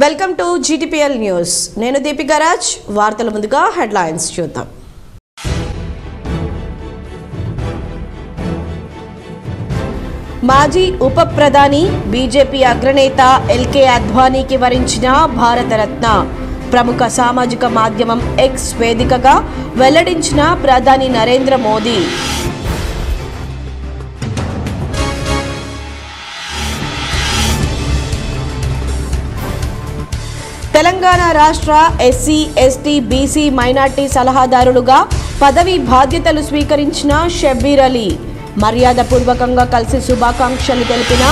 Welcome to GTPL news. నేను దీపికా రాజ్. వార్తల ముందుగా హెడ్లైన్స్ చూద్దాం. మాజీ ఉప ప్రధాని బీజేపీ అగ్రనేత ఎల్కే అద్వానీకి వరించిన భారతరత్న. ప్రముఖ సామాజిక మాధ్యమం ఎక్స్ వేదికగా వెల్లడించిన ప్రధాని నరేంద్ర మోదీ. తెలంగాణ రాష్ట్ర ఎస్సీ, ఎస్టీ, బీసీ, మైనార్టీ సలహాదారులుగా పదవి బాధ్యతలు స్వీకరించిన షబ్బీర్ అలీ. మర్యాదపూర్వకంగా కలిసి శుభాకాంక్షలు తెలిపిన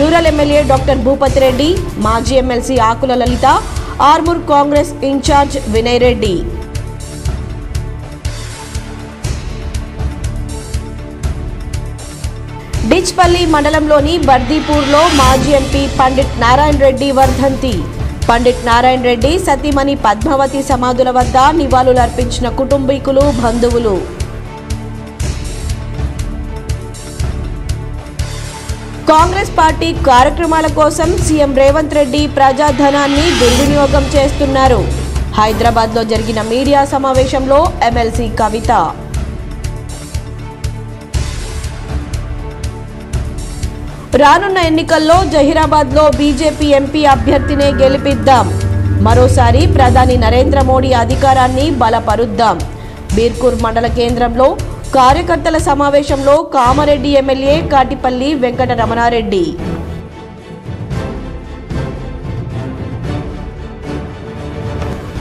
rural MLA doctor Bhupathi Reddy, మాజీ ఎమ్మెల్సీ ఆకుల లలిత, ఆర్మూర్ కాంగ్రెస్ ఇన్ఛార్జ్ వినయ్ రెడ్డి. డిచ్పల్లి మండలంలోని బర్దీపూర్లో మాజీ ఎంపీ పండిట్ నారాయణ రెడ్డి వర్ధంతి. పండిట్ నారాయణ రెడ్డి సతీమణి పద్మావతి సమాధుల వద్ద నివాళులర్పించిన కుటుంబీకులు, బంధువులు. కాంగ్రెస్ పార్టీ కార్యక్రమాల కోసం సీఎం రేవంత్ రెడ్డి ప్రజాధనాన్ని దుర్వినియోగం చేస్తున్నారు. హైదరాబాద్లో జరిగిన మీడియా సమావేశంలో ఎమ్మెల్సీ కవిత. రానున్న ఎన్నికల్లో జహీరాబాద్లో బీజేపీ ఎంపీ అభ్యర్థినే గెలిపిద్దాం. మరోసారి ప్రధాని నరేంద్ర మోడీ అధికారాన్ని బలపరుద్దాం. బీర్కూర్ మండల కేంద్రంలో కార్యకర్తల సమావేశంలో కామారెడ్డి ఎమ్మెల్యే కాటిపల్లి వెంకట రమణారెడ్డి.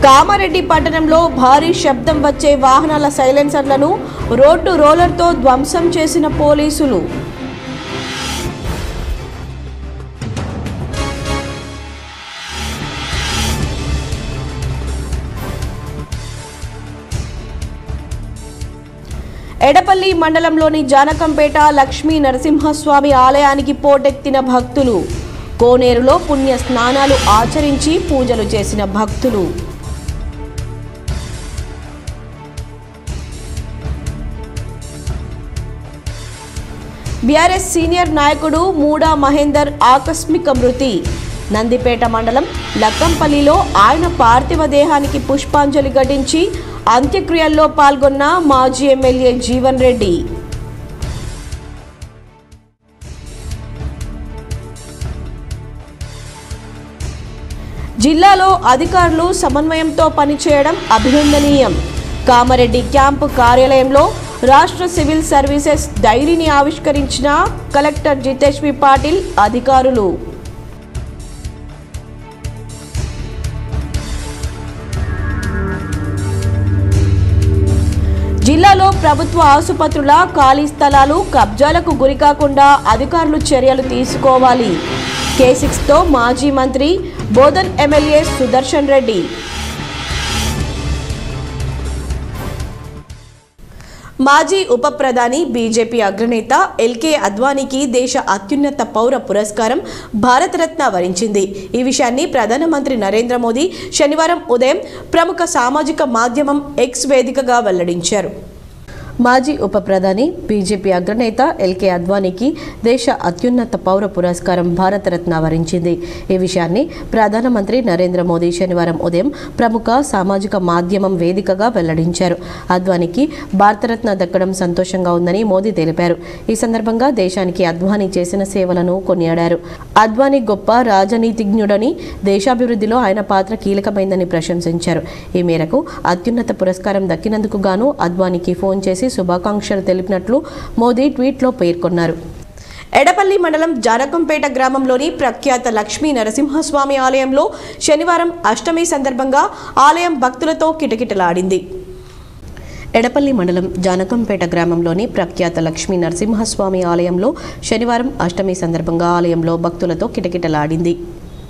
కామారెడ్డి పట్టణంలో భారీ శబ్దం వచ్చే వాహనాల సైలెన్సర్లను రోడ్డు రోలర్తో ధ్వంసం చేసిన పోలీసులు. ఎడపల్లి మండలంలోని జానకంపేట లక్ష్మీ నరసింహస్వామి ఆలయానికి పోటెత్తిన భక్తులు. కోనేరులో పుణ్య స్నానాలు ఆచరించి పూజలు చేసిన భక్తులు. బీఆర్ఎస్ సీనియర్ నాయకుడు మూడా మహేందర్ ఆకస్మిక మృతి. నందిపేట మండలం లక్కంపల్లిలో ఆయన పార్థివ దేహానికి పుష్పాంజలి ఘటించి అంత్యక్రియల్లో పాల్గొన్న మాజీ ఎమ్మెల్యే జీవన్ రెడ్డి. జిల్లాలో అధికారులు సమన్వయంతో పనిచేయడం అభినందనీయం. కామారెడ్డి క్యాంపు కార్యాలయంలో రాష్ట్ర సివిల్ సర్వీసెస్ డైరీని ఆవిష్కరించిన కలెక్టర్ జితేష్ పాటిల్, అధికారులు. జిల్లాలో ప్రభుత్వ ఆసుపత్రుల ఖాళీ స్థలాలు కబ్జాలకు గురికాకుండా అధికారులు చర్యలు తీసుకోవాలి. K6తో మాజీ మంత్రి బోధన్ ఎమ్మెల్యే సుదర్శన్ రెడ్డి. మాజీ ఉప ప్రధాని బీజేపీ అగ్రనేత ఎల్కే అద్వానీకి దేశ అత్యున్నత పౌర పురస్కారం భారతరత్న వరించింది. ఈ విషయాన్ని ప్రధానమంత్రి నరేంద్ర మోదీ శనివారం ఉదయం ప్రముఖ సామాజిక మాధ్యమం ఎక్స్ వేదికగా వెల్లడించారు. మాజీ ఉప ప్రధాని బీజేపీ అగ్రనేత ఎల్కే అద్వానీకి దేశ అత్యున్నత పౌర పురస్కారం భారతరత్న వరించింది. ఈ విషయాన్ని ప్రధానమంత్రి నరేంద్ర మోదీ శనివారం ఉదయం ప్రముఖ సామాజిక మాధ్యమం వేదికగా వెల్లడించారు. అద్వానీకి భారతరత్న దక్కడం సంతోషంగా ఉందని మోదీ తెలిపారు. ఈ సందర్భంగా దేశానికి అద్వానీ చేసిన సేవలను కొనియాడారు. అద్వానీ గొప్ప రాజనీతిజ్ఞుడని, దేశాభివృద్ధిలో ఆయన పాత్ర కీలకమైందని ప్రశంసించారు. ఈ మేరకు అత్యున్నత పురస్కారం దక్కినందుకు గాను అద్వానీకి ఫోన్ చేసి శుభాకాంక్షలు తెలిపినట్లు మోదీ ట్వీట్లో పేర్కొన్నారు. ఎడపల్లి మండలం జానకంపేట గ్రామంలోని ప్రఖ్యాత లక్ష్మీ నరసింహస్వామి ఆలయంలో శనివారం అష్టమి సందర్భంగా ఆలయం భక్తులతో కిటకిటలాడింది. ఎడపల్లి మండలం జానకంపేట గ్రామంలోని ప్రఖ్యాత లక్ష్మీ నరసింహస్వామి ఆలయంలో శనివారం అష్టమి సందర్భంగా ఆలయంలో భక్తులతో కిటకిటలాడింది.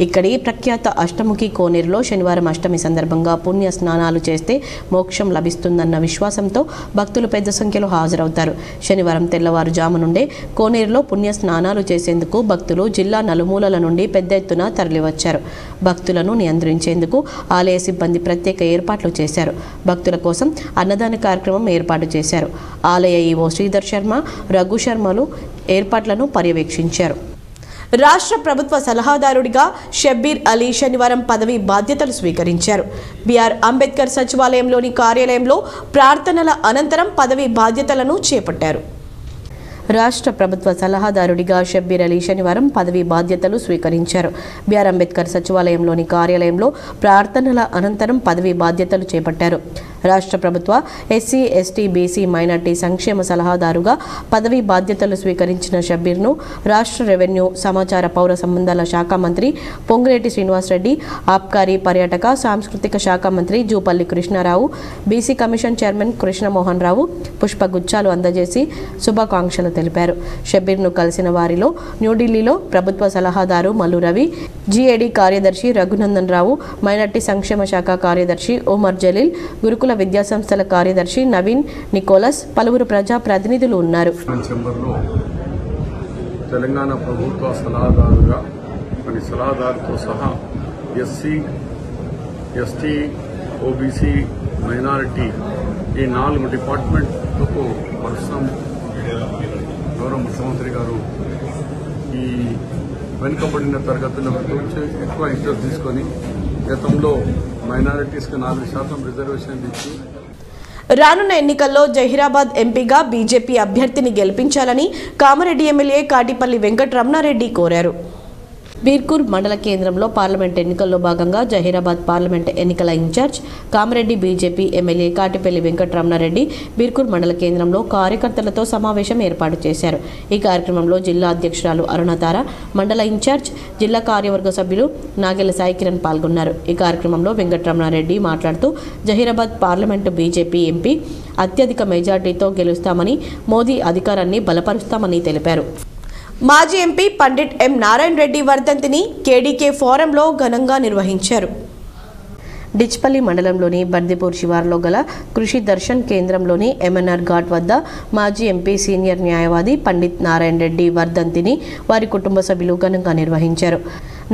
ఇక్కడి ప్రఖ్యాత అష్టముఖి కోనేరులో శనివారం అష్టమి సందర్భంగా పుణ్య స్నానాలు చేస్తే మోక్షం లభిస్తుందన్న విశ్వాసంతో భక్తులు పెద్ద సంఖ్యలో హాజరవుతారు. శనివారం తెల్లవారుజాము నుండే కోనేరులో పుణ్య స్నానాలు చేసేందుకు భక్తులు జిల్లా నలుమూలల నుండి పెద్ద ఎత్తున తరలివచ్చారు. భక్తులను నియంత్రించేందుకు ఆలయ సిబ్బంది ప్రత్యేక ఏర్పాట్లు చేశారు. భక్తుల కోసం అన్నదాన కార్యక్రమం ఏర్పాటు చేశారు. ఆలయ ఈవో శ్రీధర్ శర్మ, రఘు శర్మలు ఏర్పాట్లను పర్యవేక్షించారు. రాష్ట్ర ప్రభుత్వ సలహాదారుడిగా షబ్బీర్ అలీ శనివారం పదవి బాధ్యతలు స్వీకరించారు. బిఆర్ అంబేద్కర్ సచివాలయంలోని కార్యాలయంలో ప్రార్థనల అనంతరం పదవి బాధ్యతలను చేపట్టారు. రాష్ట్ర ప్రభుత్వ సలహాదారుడిగా షబ్బీర్ అలీ శనివారం పదవి బాధ్యతలు స్వీకరించారు. బిఆర్ అంబేద్కర్ సచివాలయంలోని కార్యాలయంలో ప్రార్థనల అనంతరం పదవి బాధ్యతలు చేపట్టారు. రాష్ట్ర ప్రభుత్వ ఎస్సీ, ఎస్టీ, బీసీ, మైనార్టీ సంక్షేమ సలహాదారుగా పదవి బాధ్యతలు స్వీకరించిన షబ్బీర్ను రాష్ట్ర రెవెన్యూ, సమాచార, పౌర సంబంధాల శాఖ మంత్రి పొంగులేటి శ్రీనివాసరెడ్డి, ఆబ్కారీ, పర్యాటక, సాంస్కృతిక శాఖ మంత్రి Jupalli Krishna Rao, BC commission chairman Krishnamohan Rao పుష్పగుచ్చాలు అందజేసి శుభాకాంక్షలు తెలిపారు. షబ్బీర్ను కలిసిన వారిలో న్యూఢిల్లీలో ప్రభుత్వ సలహాదారు మల్లు రవి, జీఏడీ కార్యదర్శి రఘునందన్ రావు, మైనార్టీ సంక్షేమ శాఖ కార్యదర్శి ఒమర్ జలీల్, గురుకుల విద్యాసంస్థల కార్యదర్శి నవీన్ నికోలస్, పలువురు ప్రజా ప్రతినిధులు ఉన్నారు. తెలంగాణ ప్రభుత్వ సలహాదారుగా సలహాదారుతో సహా ఎస్సీ, ఎస్టీ, ఓబీసీ, మైనారిటీ ఈ 4 డిపార్ట్మెంట్లకు ప్రస్తుతం గౌరవ ముఖ్యమంత్రి గారు ఈ వెనుకబడిన తరగతుల గురించి ఎక్కువ ఇంట్రెస్ట్ తీసుకొని గతంలో మైనారిటీస్కి 4% రిజర్వేషన్ ఇచ్చి రానున్న ఎన్నికల్లో జహీరాబాద్ ఎంపీగా బీజేపీ అభ్యర్థిని గెలిపించాలని కామారెడ్డి ఎమ్మెల్యే కాటిపల్లి వెంకటరమణారెడ్డి కోరారు. బీర్కూర్ మండల కేంద్రంలో పార్లమెంట్ ఎన్నికల్లో భాగంగా జహీరాబాద్ పార్లమెంట్ ఎన్నికల incharge Kamareddy BJP MLA Katipalli Venkataramana Reddy Birkur మండల కేంద్రంలో కార్యకర్తలతో సమావేశం ఏర్పాటు చేశారు. ఈ కార్యక్రమంలో జిల్లా అధ్యక్షురాలు అరుణతార, మండల ఇన్ఛార్జ్, జిల్లా కార్యవర్గ సభ్యులు నాగెల సాయి కిరణ్ పాల్గొన్నారు. ఈ కార్యక్రమంలో వెంకటరమణారెడ్డి మాట్లాడుతూ జహీరాబాద్ పార్లమెంటు బీజేపీ ఎంపీ అత్యధిక మెజార్టీతో గెలుస్తామని, మోదీ అధికారాన్ని బలపరుస్తామని తెలిపారు. మాజీ ఎంపీ పండిట్ ఎం నారాయణ రెడ్డి వర్ధంతిని కేడీకే ఫోరంలో ఘనంగా నిర్వహించారు. డిచ్పల్లి మండలంలోని బర్దిపూర్ శివార్లో గల కృషి దర్శన్ కేంద్రంలోని ఎంఎన్ఆర్ ఘాట్ వద్ద మాజీ ఎంపీ, సీనియర్ న్యాయవాది పండిట్ నారాయణ రెడ్డి వర్ధంతిని వారి కుటుంబ సభ్యులు ఘనంగా నిర్వహించారు.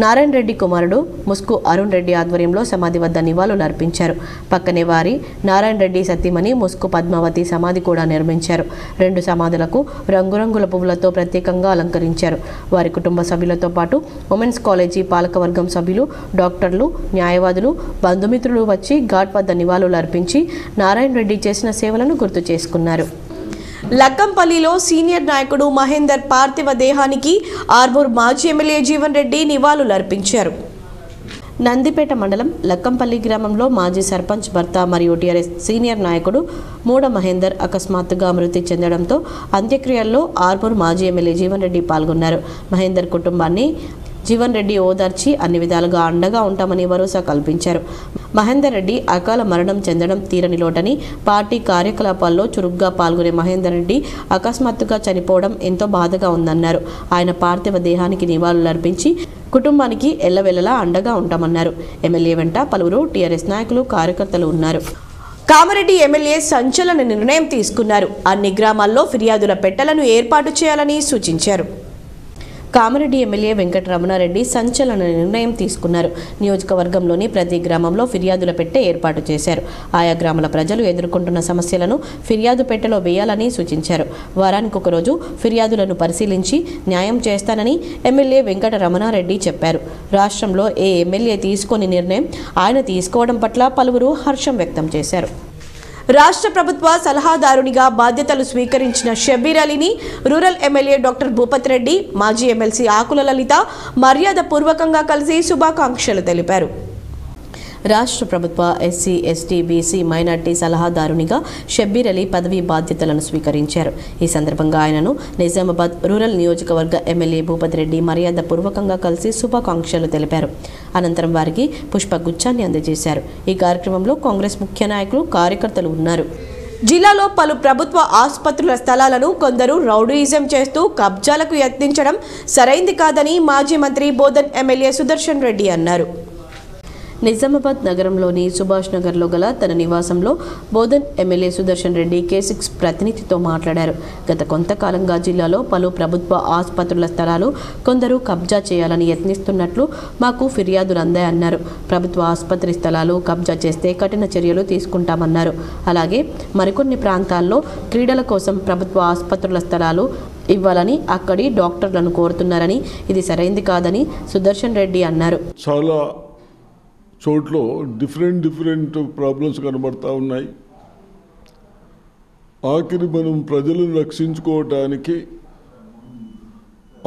నారాయణ రెడ్డి కుమారుడు ముస్కు అరుణ్ రెడ్డి ఆధ్వర్యంలో సమాధి వద్ద నివాళులు అర్పించారు. పక్కనే వారి నారాయణ రెడ్డి సతీమణి ముస్కు పద్మావతి సమాధి కూడా నిర్మించారు. 2 సమాధులకు రంగురంగుల పువ్వులతో ప్రత్యేకంగా అలంకరించారు. వారి కుటుంబ సభ్యులతో పాటు ఉమెన్స్ కాలేజీ పాలకవర్గం సభ్యులు, డాక్టర్లు, న్యాయవాదులు, బంధుమిత్రులు వచ్చి ఘాట్ వద్ద నివాళులు అర్పించి నారాయణ రెడ్డి చేసిన సేవలను గుర్తు చేసుకున్నారు. లక్కంపల్లిలో సీనియర్ నాయకుడు మహేందర్ పార్థివ దేహానికి ఆర్మూర్ మాజీ ఎమ్మెల్యే జీవన్ రెడ్డి నివాళులు అర్పించారు. నందిపేట మండలం లక్కంపల్లి గ్రామంలో మాజీ సర్పంచ్ భర్త మరియు టీఆర్ఎస్ సీనియర్ నాయకుడు మూడ మహేందర్ అకస్మాత్తుగా మృతి చెందడంతో అంత్యక్రియల్లో ఆర్మూర్ మాజీ ఎమ్మెల్యే జీవన్ రెడ్డి పాల్గొన్నారు. మహేందర్ కుటుంబాన్ని జీవన్ రెడ్డి ఓదార్చి అన్ని విధాలుగా అండగా ఉంటామని భరోసా కల్పించారు. మహేందర్ రెడ్డి అకాల మరణం చెందడం తీరని లోటని, పార్టీ కార్యకలాపాల్లో చురుగ్గా పాల్గొనే మహేందర్ రెడ్డి అకస్మాత్తుగా చనిపోవడం ఎంతో బాధగా ఉందన్నారు. ఆయన పార్థివ దేహానికి నివాళులు అర్పించి కుటుంబానికి ఎల్లవెల్లలా అండగా ఉంటామన్నారు. ఎమ్మెల్యే వెంట పలువురు టీఆర్ఎస్ నాయకులు, కార్యకర్తలు ఉన్నారు. కామారెడ్డి ఎమ్మెల్యే సంచలన నిర్ణయం తీసుకున్నారు. అన్ని గ్రామాల్లో ఫిర్యాదుల పెట్టెలను ఏర్పాటు చేయాలని సూచించారు. కామారెడ్డి ఎమ్మెల్యే వెంకటరమణారెడ్డి సంచలన నిర్ణయం తీసుకున్నారు. నియోజకవర్గంలోని ప్రతి గ్రామంలో ఫిర్యాదుల పెట్టె ఏర్పాటు చేశారు. ఆయా గ్రామాల ప్రజలు ఎదుర్కొంటున్న సమస్యలను ఫిర్యాదు పెట్టెలో వేయాలని సూచించారు. వారానికి ఒకరోజు ఫిర్యాదులను పరిశీలించి న్యాయం చేస్తానని ఎమ్మెల్యే వెంకటరమణారెడ్డి చెప్పారు. రాష్ట్రంలో ఏ ఎమ్మెల్యే తీసుకోని నిర్ణయం ఆయన తీసుకోవడం పట్ల పలువురు హర్షం వ్యక్తం చేశారు. రాష్ట్ర ప్రభుత్వ సలహాదారునిగా బాధ్యతలు స్వీకరించిన షబ్బీర్ అలీని rural MLA doctor Bhupath Reddy, మాజీ ఎమ్మెల్సీ ఆకుల లలిత మర్యాదపూర్వకంగా కలిసి శుభాకాంక్షలు తెలిపారు. రాష్ట్ర ప్రభుత్వ ఎస్సీ, ఎస్టీ, బీసీ, మైనార్టీ సలహాదారునిగా షబ్బీర్ అలీ పదవీ బాధ్యతలను స్వీకరించారు. ఈ సందర్భంగా ఆయనను నిజామాబాద్ రూరల్ నియోజకవర్గ ఎమ్మెల్యే భూపత్ రెడ్డి మర్యాదపూర్వకంగా కలిసి శుభాకాంక్షలు తెలిపారు. అనంతరం వారికి పుష్పగుచ్చాన్ని అందజేశారు. ఈ కార్యక్రమంలో కాంగ్రెస్ ముఖ్య నాయకులు, కార్యకర్తలు ఉన్నారు. జిల్లాలో పలు ప్రభుత్వ ఆసుపత్రుల స్థలాలను కొందరు రౌడీయిజం చేస్తూ కబ్జాలకు యత్నించడం సరైంది కాదని మాజీ మంత్రి బోధన్ ఎమ్మెల్యే సుదర్శన్ రెడ్డి అన్నారు. నిజామాబాద్ నగరంలోని సుభాష్ నగర్లో గల తన నివాసంలో బోధన్ ఎమ్మెల్యే సుదర్శన్ రెడ్డి K6 ప్రతినిధితో మాట్లాడారు. గత కొంతకాలంగా జిల్లాలో పలు ప్రభుత్వ ఆసుపత్రుల స్థలాలు కొందరు కబ్జా చేయాలని యత్నిస్తున్నట్లు మాకు ఫిర్యాదులు అందాయన్నారు. ప్రభుత్వ ఆసుపత్రి స్థలాలు కబ్జా చేస్తే కఠిన చర్యలు తీసుకుంటామన్నారు. అలాగే మరికొన్ని ప్రాంతాల్లో క్రీడల కోసం ప్రభుత్వ ఆసుపత్రుల స్థలాలు ఇవ్వాలని అక్కడి డాక్టర్లను కోరుతున్నారని ఇది సరైంది కాదని సుదర్శన్ రెడ్డి అన్నారు. చాలా చోట్ల డిఫరెంట్ ప్రాబ్లమ్స్ కనబడతా ఉన్నాయి. ఆఖరి మనం ప్రజలను రక్షించుకోవటానికి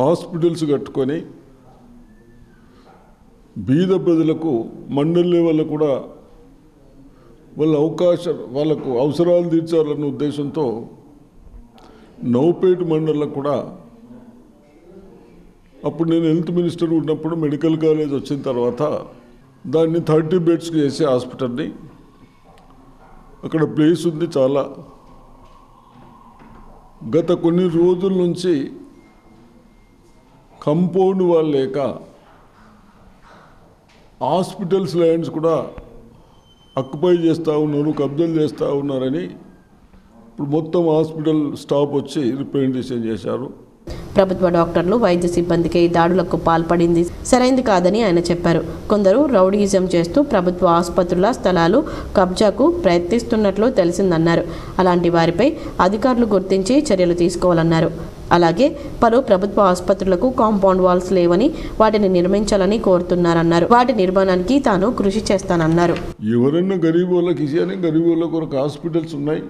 హాస్పిటల్స్ కట్టుకొని బీద ప్రజలకు మండల లెవెల్లో కూడా వాళ్ళకు అవసరాలు తీర్చాలన్న ఉద్దేశంతో నౌపేట మండలంలో కూడా అప్పుడు నేను హెల్త్ మినిస్టర్ ఉన్నప్పుడు మెడికల్ కాలేజ్ వచ్చిన తర్వాత దాన్ని 30 బెడ్స్కి చేసే హాస్పిటల్ని అక్కడ ప్లేస్ ఉంది చాలా. గత కొన్ని రోజుల నుంచి కంపౌండ్ వాళ్ళు లేక హాస్పిటల్స్ ల్యాండ్స్ కూడా ఆక్యుపై చేస్తూ ఉన్నారు, కబ్జాలు చేస్తూ ఉన్నారని ఇప్పుడు మొత్తం హాస్పిటల్ స్టాఫ్ వచ్చి రిప్రజెంటేషన్ చేశారు. ప్రభుత్వ డాక్టర్లు వైద్య సిబ్బందికి దాడులకు పాల్పడింది సరైంది కాదని ఆయన చెప్పారు. కొందరు రౌడీయిజం చేస్తూ ప్రభుత్వ ఆసుపత్రుల స్థలాలు కబ్జాకు ప్రయత్నిస్తున్నట్లు తెలిసిందన్నారు. అలాంటి వారిపై అధికారులు గుర్తించి చర్యలు తీసుకోవాలన్నారు. అలాగే పలు ప్రభుత్వ ఆసుపత్రులకు కాంపౌండ్ వాల్స్ లేవని వాటిని నిర్మించాలని కోరుతున్నారన్నారు. వాటి నిర్మాణానికి తాను కృషి చేస్తానన్నారు. ఎవరైనా గరీబ్ వాళ్ళకి ఇచ్చారని గరీబ్ వాళ్ళ కొరకు హాస్పిటల్స్ ఉన్నాయి,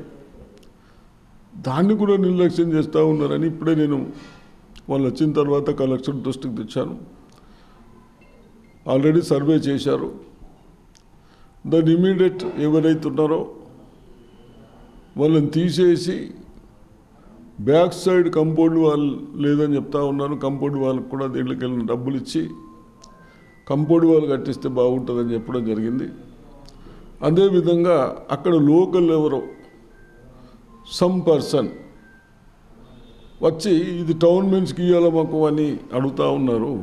దాన్ని కూడా నిర్లక్ష్యం చేస్తూ ఉన్నారని ఇప్పుడే నేను వాళ్ళు వచ్చిన తర్వాత కలెక్టర్ దృష్టికి తెచ్చాను. ఆల్రెడీ సర్వే చేశారు. దాని ఇమీడియట్ ఎవరైతే ఉన్నారో వాళ్ళని తీసేసి బ్యాక్ సైడ్ కంపౌండ్ వాల్ లేదని చెప్తా ఉన్నారు. కంపౌండ్ వాళ్ళకి కూడా దీంట్లోకి వెళ్ళిన డబ్బులు ఇచ్చి కంపౌండ్ వాల్ కట్టిస్తే బాగుంటుందని చెప్పడం జరిగింది. అదేవిధంగా అక్కడ లోకల్ ఎవరో సమ్ పర్సన్ వచ్చి ఇది టౌన్ మెన్స్కి ఇవ్వాలా మాకు అని అడుగుతూ ఉన్నారు.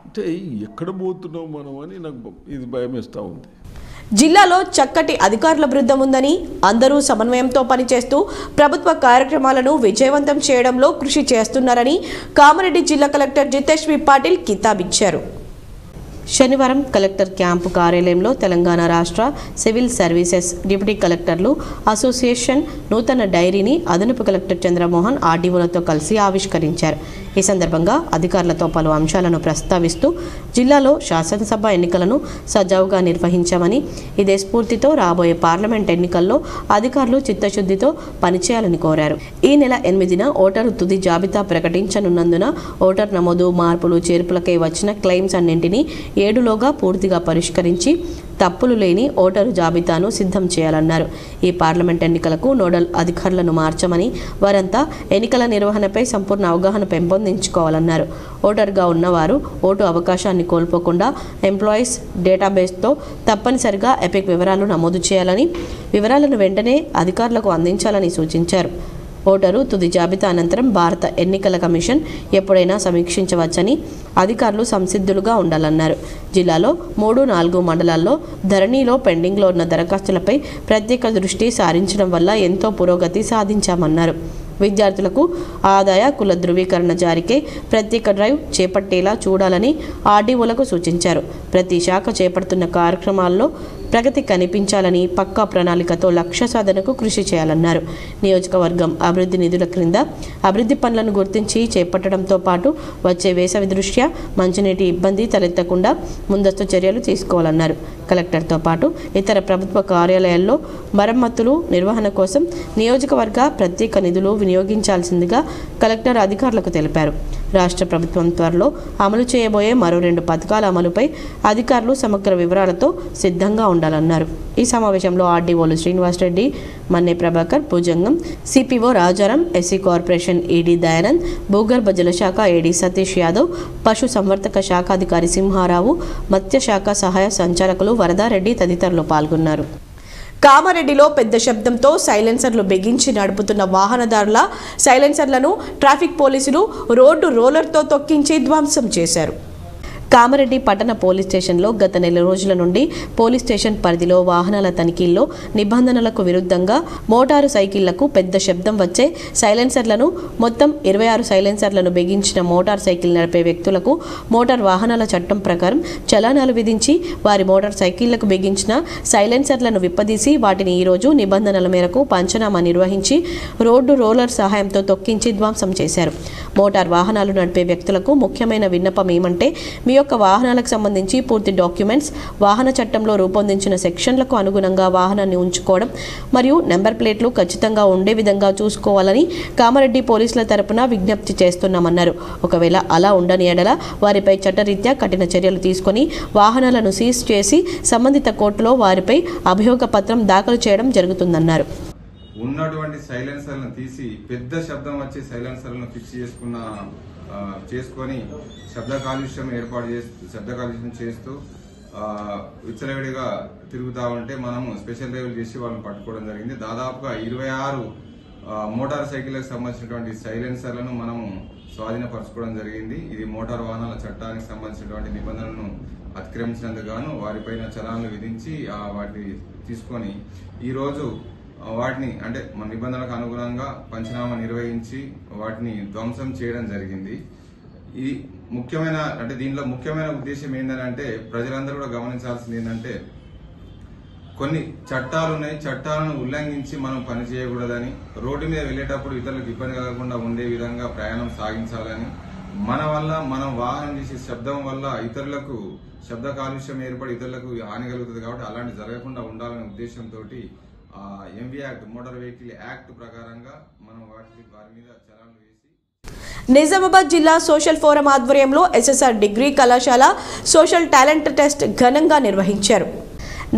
అంటే ఎక్కడ పోతున్నాం మనం అని నాకు ఇది భయం వేస్తూ ఉంది. జిల్లాలో చక్కటి అధికారుల బృందం ఉందని, అందరూ సమన్వయంతో పనిచేస్తూ ప్రభుత్వ కార్యక్రమాలను విజయవంతం చేయడంలో కృషి చేస్తున్నారని కామారెడ్డి జిల్లా కలెక్టర్ జితేష్ వి పాటిల్ కితాబిచ్చారు. శనివారం కలెక్టర్ క్యాంపు కార్యాలయంలో తెలంగాణ రాష్ట్ర సివిల్ సర్వీసెస్ డిప్యూటీ కలెక్టర్లు అసోసియేషన్ నూతన డైరీని అదనపు కలెక్టర్ చంద్రమోహన్ ఆర్డీఓలతో కలిసి ఆవిష్కరించారు. ఈ సందర్భంగా అధికారులతో పలు అంశాలను ప్రస్తావిస్తూ జిల్లాలో శాసనసభ ఎన్నికలను సజావుగా నిర్వహించామని, ఇదే స్ఫూర్తితో రాబోయే పార్లమెంట్ ఎన్నికల్లో అధికారులు చిత్తశుద్ధితో పనిచేయాలని కోరారు. ఈ నెల 8న ఓటరు తుది జాబితా ప్రకటించనున్నందున ఓటర్ నమోదు మార్పులు చేర్పులకై వచ్చిన క్లెయిమ్స్ అన్నింటినీ 7లోగా పూర్తిగా పరిష్కరించి తప్పులు లేని ఓటరు జాబితాను సిద్ధం చేయాలన్నారు. ఈ పార్లమెంట్ ఎన్నికలకు నోడల్ అధికారులను మార్చమని, వారంతా ఎన్నికల నిర్వహణపై సంపూర్ణ అవగాహన పెంపొందించుకోవాలన్నారు. ఓటర్గా ఉన్నవారు ఓటు అవకాశాన్ని కోల్పోకుండా ఎంప్లాయీస్ డేటాబేస్తో తప్పనిసరిగా ఎపిక్ వివరాలు నమోదు చేయాలని, వివరాలను వెంటనే అధికారులకు అందించాలని సూచించారు. ఓటరు తుది జాబితా అనంతరం భారత ఎన్నికల కమిషన్ ఎప్పుడైనా సమీక్షించవచ్చని, అధికారులు సంసిద్ధులుగా ఉండాలన్నారు. జిల్లాలో 3, 4 మండలాల్లో ధరణిలో పెండింగ్లో ఉన్న దరఖాస్తులపై ప్రత్యేక దృష్టి సారించడం వల్ల ఎంతో పురోగతి సాధించామన్నారు. విద్యార్థులకు ఆదాయ కుల ధృవీకరణ జారీకే ప్రత్యేక డ్రైవ్ చేపట్టేలా చూడాలని ఆర్డీఓలకు సూచించారు. ప్రతి శాఖ చేపడుతున్న కార్యక్రమాల్లో ప్రగతి కనిపించాలని, పక్కా ప్రణాళికతో లక్ష్య సాధనకు కృషి చేయాలన్నారు. నియోజకవర్గం అభివృద్ధి నిధుల క్రింద అభివృద్ధి పనులను గుర్తించి చేపట్టడంతో పాటు వచ్చే వేసవి దృష్ట్యా మంచినీటి ఇబ్బంది తలెత్తకుండా ముందస్తు చర్యలు తీసుకోవాలన్నారు. కలెక్టర్తో పాటు ఇతర ప్రభుత్వ కార్యాలయాల్లో మరమ్మతులు నిర్వహణ కోసం నియోజకవర్గ ప్రత్యేక నిధులు వినియోగించాల్సిందిగా కలెక్టర్ అధికారులకు తెలిపారు. రాష్ట్ర ప్రభుత్వం త్వరలో అమలు చేయబోయే మరో 2 పథకాల అమలుపై అధికారులు సమగ్ర వివరాలతో సిద్ధంగా ఉండాలన్నారు. ఈ సమావేశంలో ఆర్డీఓలు Srinivasa Reddy, Manne Prabhakar, Bhujangam, CPO Rajaram, SC corporation ED Dayanand, భూగర్భ జలశాఖ ఏడీ సతీష్ యాదవ్, పశు సంవర్ధక శాఖ అధికారి సింహారావు, మత్స్యశాఖ సహాయ సంచాలకులు వరదారెడ్డి తదితరులు పాల్గొన్నారు. కామారెడ్డిలో పెద్ద శబ్దంతో సైలెన్సర్లు బిగించి నడుపుతున్న వాహనదారుల సైలెన్సర్లను ట్రాఫిక్ పోలీసులు రోడ్డు రోలర్తో తొక్కించి ధ్వంసం చేశారు. కామారెడ్డి పట్టణ పోలీస్ స్టేషన్లో గత నెల రోజుల నుండి పోలీస్ స్టేషన్ పరిధిలో వాహనాల తనిఖీల్లో నిబంధనలకు విరుద్ధంగా మోటారు సైకిళ్లకు పెద్ద శబ్దం వచ్చే సైలెన్సర్లను మొత్తం 26 సైలెన్సర్లను బిగించిన మోటార్ సైకిల్ నడిపే వ్యక్తులకు మోటార్ వాహనాల చట్టం ప్రకారం చలానాలు విధించి వారి మోటార్ సైకిళ్లకు బిగించిన సైలెన్సర్లను విప్పదీసి వాటిని ఈరోజు నిబంధనల మేరకు పంచనామా నిర్వహించి రోడ్డు రోలర్ సహాయంతో తొక్కించి ధ్వంసం చేశారు. మోటార్ వాహనాలు నడిపే వ్యక్తులకు ముఖ్యమైన విన్నపం ఏమంటే మీ యొక్క వాహనాలకు సంబంధించి పూర్తి డాక్యుమెంట్స్, వాహన చట్టంలో రూపొందించిన సెక్షన్లకు అనుగుణంగా వాహనాన్ని ఉంచుకోవడం మరియు నెంబర్ ప్లేట్లు ఖచ్చితంగా ఉండే విధంగా చూసుకోవాలని కామారెడ్డి పోలీసుల తరపున విజ్ఞప్తి చేస్తున్నామన్నారు. ఒకవేళ అలా ఉండని ఎడల వారిపై చట్టరీత్యా కఠిన చర్యలు తీసుకొని వాహనాలను సీజ్ చేసి సంబంధిత కోర్టులో వారిపై అభియోగ పత్రం దాఖలు చేయడం జరుగుతుందన్నారు. ఉన్నటువంటి సైలెన్సర్లను తీసి పెద్ద శబ్దం వచ్చే సైలెన్సర్లను ఫిక్స్ చేసుకొని శబ్ద కాలుష్యం చేస్తూ విచ్చలవిడిగా తిరుగుతూ ఉంటే మనము స్పెషల్ డ్రైవ్లు చేసి వాళ్ళని పట్టుకోవడం జరిగింది. దాదాపుగా 26 మోటార్ సైకిళ్లకు సంబంధించినటువంటి సైలెన్సర్లను మనము స్వాధీనపరచుకోవడం జరిగింది. ఇది మోటార్ వాహనాల చట్టానికి సంబంధించినటువంటి నిబంధనలను అతిక్రమించినందుకు గాను వారిపైన చలాన్లు విధించి వాటిని తీసుకొని ఈరోజు వాటిని అంటే మన నిబంధనలకు అనుగుణంగా పంచనామా నిర్వహించి వాటిని ధ్వంసం చేయడం జరిగింది. ఇది ముఖ్యమైన అంటే దీనిలో ముఖ్యమైన ఉద్దేశం ఏంటంటే ప్రజలందరూ కూడా గమనించాల్సింది ఏంటంటే కొన్ని చట్టాలు ఉన్నాయి, చట్టాలను ఉల్లంఘించి మనం పని చేయకూడదని, రోడ్డు మీద వెళ్లేటప్పుడు ఇతరులకు ఇబ్బంది కలగకుండా ఉండే విధంగా ప్రయాణం సాగించాలని, మన వల్ల మనం వాహనం చేసే శబ్దం వల్ల ఇతరులకు శబ్ద కాలుష్యం ఏర్పడి ఇతరులకు హాని కలుగుతుంది కాబట్టి అలాంటి జరగకుండా ఉండాలనే ఉద్దేశంతో MV act motor vehicle act ప్రకారంగా మనం వారి మీద చలాన్లు వేసి నిజామాబాద్ జిల్లా సోషల్ ఫోరం ఆధ్వర్యంలో ఎస్ఎస్ఆర్ డిగ్రీ కళాశాల సోషల్ టాలెంట్ టెస్ట్ ఘనంగా నిర్వహించారు.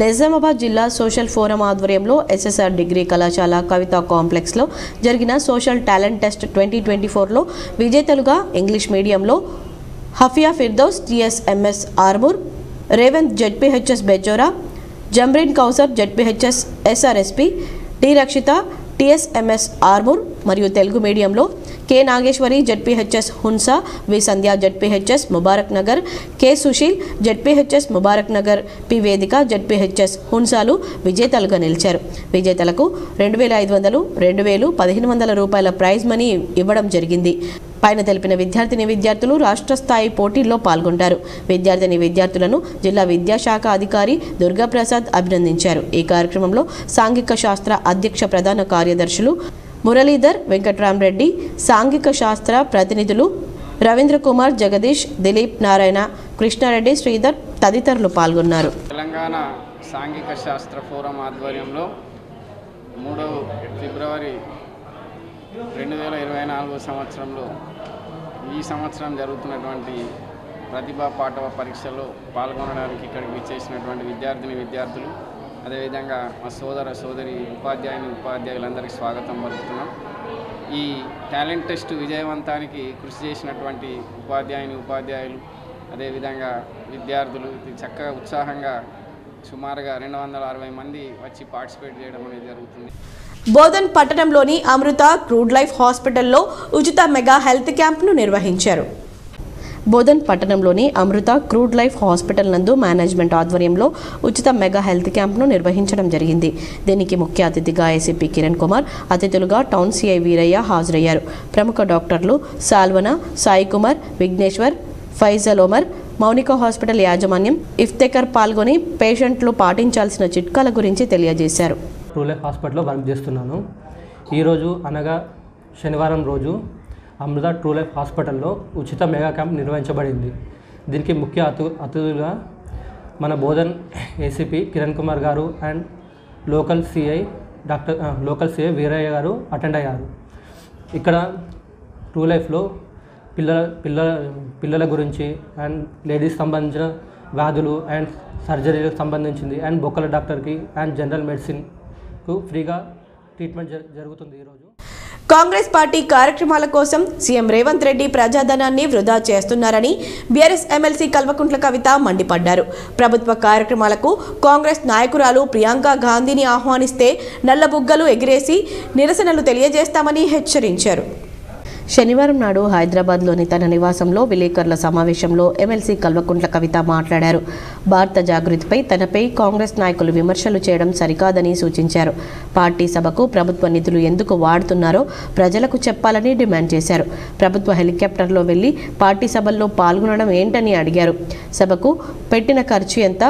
నిజామాబాద్ జిల్లా సోషల్ ఫోరం ఆధ్వర్యంలో ఎస్ఎస్ఆర్ డిగ్రీ కళాశాల కవితా కాంప్లెక్స్లో జరిగిన సోషల్ టాలెంట్ టెస్ట్ 2024లో విజేతలుగా ఇంగ్లీష్ మీడియంలో Hafia Firdous TSMS Armoor, Revanth ZPHS Bejora, Jamreen Kausar ZPHS SRSP, D Rakshitha TSMS Armoor మరియు తెలుగు మీడియంలో K Nageshwari ZPHS Hunsa, V Sandhya ZPHS Mubarak Nagar, K Susheel ZPHS Mubarak Nagar, P Vedika ZPHS హున్సాలు విజేతలుగా నిలిచారు. విజేతలకు 2500, 2000, 1500 రూపాయల ప్రైజ్ మనీ ఇవ్వడం జరిగింది. పైన తెలిపిన విద్యార్థులు రాష్ట్ర స్థాయి పోటీల్లో పాల్గొంటారు. విద్యార్థులను జిల్లా విద్యాశాఖ అధికారి దుర్గాప్రసాద్ అభినందించారు. ఈ కార్యక్రమంలో సాంఘిక శాస్త్ర అధ్యక్ష ప్రధాన కార్యదర్శులు మురళీధర్, వెంకట్రామరెడ్డి, సాంఘిక శాస్త్ర ప్రతినిధులు రవీంద్ర కుమార్, జగదీష్, దిలీప్, నారాయణ, కృష్ణారెడ్డి, శ్రీధర్ తదితరులు పాల్గొన్నారు. తెలంగాణ సాంఘిక శాస్త్ర ఫోరం ఆధ్వర్యంలో 3 ఫిబ్రవరి 2024 సంవత్సరంలో ఈ సంవత్సరం జరుగుతున్నటువంటి ప్రతిభా పాఠవ పరీక్షలో పాల్గొనడానికి ఇక్కడికి విచ్చేసినటువంటి విద్యార్థులు అదేవిధంగా మా సోదరి ఉపాధ్యాయులందరికీ స్వాగతం పలుకుతున్నాం. ఈ టాలెంట్ టెస్ట్ విజయవంతానికి కృషి చేసినటువంటి ఉపాధ్యాయులు అదేవిధంగా విద్యార్థులు చక్కగా ఉత్సాహంగా సుమారుగా 260 మంది వచ్చి పార్టిసిపేట్ చేయడం అనేది జరుగుతుంది. బోధన్ పట్టణంలోని అమృత క్రూడ్ లైఫ్ హాస్పిటల్లో ఉచిత మెగా హెల్త్ క్యాంప్ను నిర్వహించారు. బోధన్ పట్టణంలోని అమృత క్రూడ్ లైఫ్ హాస్పిటల్ నందు మేనేజ్మెంట్ ఆధ్వర్యంలో ఉచిత మెగా హెల్త్ క్యాంప్ను నిర్వహించడం జరిగింది. దీనికి ముఖ్య అతిథిగా ఏసీపీ కిరణ్ కుమార్, అతిథులుగా టౌన్ సిఐ వీరయ్య హాజరయ్యారు. ప్రముఖ డాక్టర్లు సాల్వన, సాయి కుమార్, విఘ్నేశ్వర్, ఫైజల్ ఒమర్, మౌనిక హాస్పిటల్ యాజమాన్యం, ఇఫ్తెకర్ పాల్గొని పేషెంట్లు పాటించాల్సిన చిట్కాల గురించి తెలియజేశారు. ట్రూ లైఫ్ హాస్పిటల్లో వర్క్ చేస్తున్నాను. ఈరోజు అనగా శనివారం రోజు అమృత ట్రూ లైఫ్ హాస్పిటల్లో ఉచిత మెగా క్యాంప్ నిర్వహించబడింది. దీనికి ముఖ్య అతిథులుగా మన బోధన్ ఏసీపీ కిరణ్ కుమార్ గారు అండ్ లోకల్ సిఐ వీరయ్య గారు అటెండ్ అయ్యారు. ఇక్కడ ట్రూ లైఫ్లో పిల్లల గురించి అండ్ లేడీస్ సంబంధించిన వ్యాధులు అండ్ సర్జరీలకు సంబంధించింది అండ్ బొక్కల డాక్టర్కి అండ్ జనరల్ మెడిసిన్కు ఫ్రీగా ట్రీట్మెంట్ జరుగుతుంది. ఈరోజు కాంగ్రెస్ పార్టీ కార్యక్రమాల కోసం సీఎం రేవంత్ రెడ్డి ప్రజాధనాన్ని వృధా చేస్తున్నారని బీఆర్ఎస్ ఎమ్మెల్సీ కల్వకుంట్ల కవిత మండిపడ్డారు. ప్రభుత్వ కార్యక్రమాలకు కాంగ్రెస్ నాయకురాలు ప్రియాంక గాంధీని ఆహ్వానిస్తే నల్లబుగ్గలు ఎగిరేసి నిరసనలు తెలియజేస్తామని హెచ్చరించారు. శనివారం నాడు హైదరాబాద్లోని తన నివాసంలో విలేకరుల సమావేశంలో ఎమ్మెల్సీ కల్వకుంట్ల కవిత మాట్లాడారు. భారత జాగృతిపై తనపై కాంగ్రెస్ నాయకులు విమర్శలు చేయడం సరికాదని సూచించారు. పార్టీ సభకు ప్రభుత్వ నిధులు ఎందుకు వాడుతున్నారో ప్రజలకు చెప్పాలని డిమాండ్ చేశారు. ప్రభుత్వ హెలికాప్టర్లో వెళ్లి పార్టీ సభల్లో పాల్గొనడం ఏంటని అడిగారు. సభకు పెట్టిన ఖర్చు ఎంత,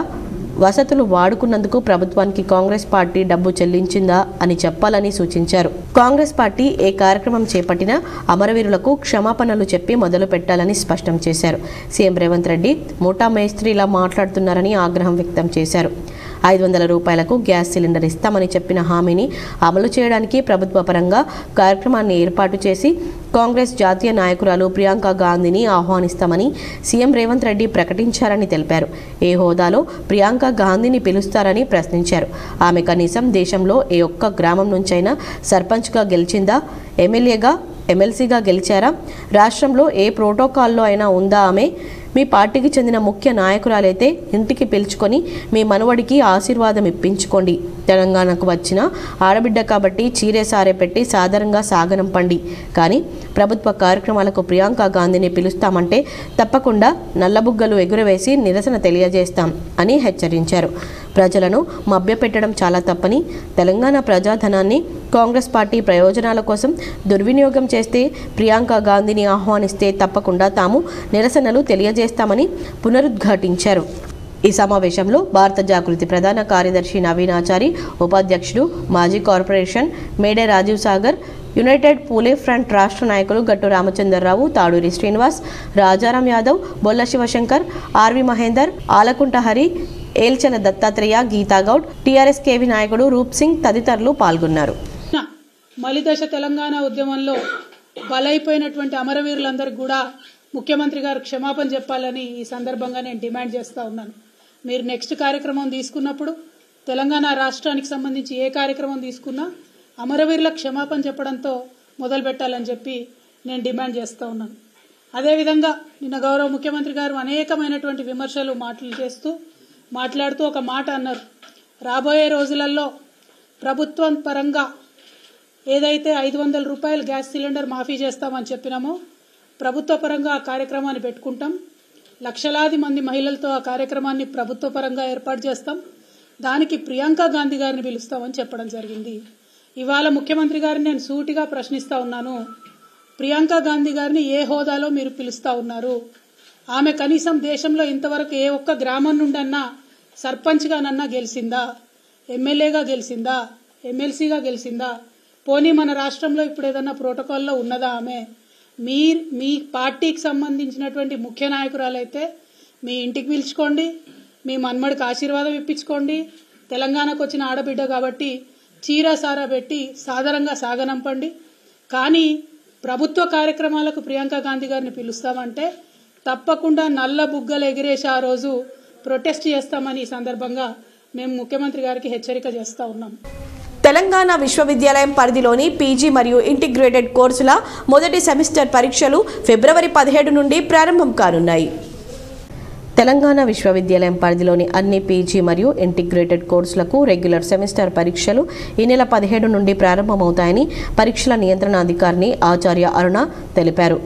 వసతులు వాడుకున్నందుకు ప్రభుత్వానికి కాంగ్రెస్ పార్టీ డబ్బు చెల్లించిందా అని చెప్పాలని సూచించారు. కాంగ్రెస్ పార్టీ ఏ కార్యక్రమం చేపట్టినా అమరవీరులకు క్షమాపణలు చెప్పి మొదలు పెట్టాలని స్పష్టం చేశారు. సీఎం రేవంత్ రెడ్డి ముఠా మేస్త్రీలా మాట్లాడుతున్నారని ఆగ్రహం వ్యక్తం చేశారు. 500 రూపాయలకు గ్యాస్ సిలిండర్ ఇస్తామని చెప్పిన హామీని అమలు చేయడానికి ప్రభుత్వ పరంగా కార్యక్రమాన్ని ఏర్పాటు చేసి కాంగ్రెస్ జాతీయ నాయకురాలు ప్రియాంక గాంధీని ఆహ్వానిస్తామని సీఎం రేవంత్ రెడ్డి ప్రకటించారని తెలిపారు. ఏ హోదాలో ప్రియాంక గాంధీని పిలుస్తారని ప్రశ్నించారు. ఆమె కనీసం దేశంలో ఏ ఒక్క గ్రామం నుంచైనా సర్పంచ్గా గెలిచిందా, ఎమ్మెల్యేగా, ఎమ్మెల్సీగా గెలిచారా, రాష్ట్రంలో ఏ ప్రోటోకాల్లో అయినా ఉందా? ఆమె మీ పార్టీకి చెందిన ముఖ్య నాయకురాలైతే ఇంటికి పిలుచుకొని మీ మనవడికి ఆశీర్వాదం ఇప్పించుకోండి. తెలంగాణకు వచ్చిన ఆడబిడ్డ కాబట్టి చీరే సారే పెట్టి సాధారణంగా సాగనంపండి. కానీ ప్రభుత్వ కార్యక్రమాలకు ప్రియాంక గాంధీని పిలుస్తామంటే తప్పకుండా నల్లబుగ్గలు ఎగురవేసి నిరసన తెలియజేస్తాం అని హెచ్చరించారు. ప్రజలను మభ్యపెట్టడం చాలా తప్పని, తెలంగాణ ప్రజాధనాన్ని కాంగ్రెస్ పార్టీ ప్రయోజనాల కోసం దుర్వినియోగం చేస్తే ప్రియాంక గాంధీని ఆహ్వానిస్తే తప్పకుండా తాము నిరసనలు తెలియజేస్తామని పునరుద్ఘాటించారు. ఈ సమావేశంలో భారత జాగృతి ప్రధాన కార్యదర్శి నవీనాచారి, ఉపాధ్యక్షుడు మాజీ corporation Mede Rajeev Sagar, united Phule front రాష్ట్ర నాయకులు Gattu Ramachandra Rao, Taduri Srinivas, Rajaram Yadav, Bolla Shivashankar, RV Mahender, Alakunta Hari, Elchana Dattatreya, Geetha Goud, TRS KV నాయకుడు రూప్ సింగ్ తదితరులు పాల్గొన్నారు. మలిదశ తెలంగాణ ఉద్యమంలో బలైపోయినటువంటి అమరవీరులందరికీ కూడా ముఖ్యమంత్రి గారు క్షమాపణ చెప్పాలని ఈ సందర్భంగా నేను డిమాండ్ చేస్తూ ఉన్నాను. మీరు నెక్స్ట్ కార్యక్రమం తీసుకున్నప్పుడు తెలంగాణ రాష్ట్రానికి సంబంధించి ఏ కార్యక్రమం తీసుకున్నా అమరవీరుల క్షమాపణ చెప్పడంతో మొదలు పెట్టాలని చెప్పి నేను డిమాండ్ చేస్తూ ఉన్నాను. అదేవిధంగా నిన్న గౌరవ ముఖ్యమంత్రి గారు అనేకమైనటువంటి విమర్శలు మాట్లాడుతూ ఒక మాట అన్నారు. రాబోయే రోజులలో ప్రభుత్వం పరంగా ఏదైతే 500 రూపాయలు గ్యాస్ సిలిండర్ మాఫీ చేస్తామని చెప్పినామో ప్రభుత్వ పరంగా ఆ కార్యక్రమాన్ని పెట్టుకుంటాం. లక్షలాది మంది మహిళలతో ఆ కార్యక్రమాన్ని ప్రభుత్వ పరంగా ఏర్పాటు చేస్తాం. దానికి ప్రియాంక గాంధీ గారిని పిలుస్తామని చెప్పడం జరిగింది. ఇవాళ ముఖ్యమంత్రి గారిని నేను సూటిగా ప్రశ్నిస్తా ఉన్నాను. ప్రియాంక గాంధీ గారిని ఏ హోదాలో మీరు పిలుస్తా ఉన్నారు? ఆమె కనీసం దేశంలో ఇంతవరకు ఏ ఒక్క గ్రామం నుండన్నా సర్పంచ్గానన్నా గెలిచిందా? ఎమ్మెల్యేగా గెలిచిందా? ఎమ్మెల్సీగా గెలిచిందా? పోనీ మన రాష్ట్రంలో ఇప్పుడు ఏదన్నా ప్రోటోకాల్లో ఉన్నదా ఆమె? మీ పార్టీకి సంబంధించినటువంటి ముఖ్య నాయకురాలైతే మీ ఇంటికి పిలుచుకోండి, మీ మన్మడికి ఆశీర్వాదం ఇప్పించుకోండి. తెలంగాణకు వచ్చిన ఆడబిడ్డ కాబట్టి చీరా సారా పెట్టి సాధారణంగా సాగనంపండి. కానీ ప్రభుత్వ కార్యక్రమాలకు ప్రియాంక గాంధీ గారిని పిలుస్తామంటే తప్పకుండా నల్ల బుగ్గలు ఎగిరేసి ఆ రోజు ప్రొటెస్ట్ చేస్తామని ఈ సందర్భంగా మేము ముఖ్యమంత్రి గారికి హెచ్చరిక చేస్తా ఉన్నాం. తెలంగాణ విశ్వవిద్యాలయం పరిధిలోని పీజీ మరియు ఇంటిగ్రేటెడ్ కోర్సుల మొదటి సెమిస్టర్ పరీక్షలు ఫిబ్రవరి 17 నుండి ప్రారంభం కానున్నాయి. తెలంగాణ విశ్వవిద్యాలయం పరిధిలోని అన్ని పీజీ మరియు ఇంటిగ్రేటెడ్ కోర్సులకు రెగ్యులర్ సెమిస్టర్ పరీక్షలు ఈ నెల 17 నుండి ప్రారంభమవుతాయని పరీక్షల నియంత్రణ అధికారిని ఆచార్య అరుణ తెలిపారు.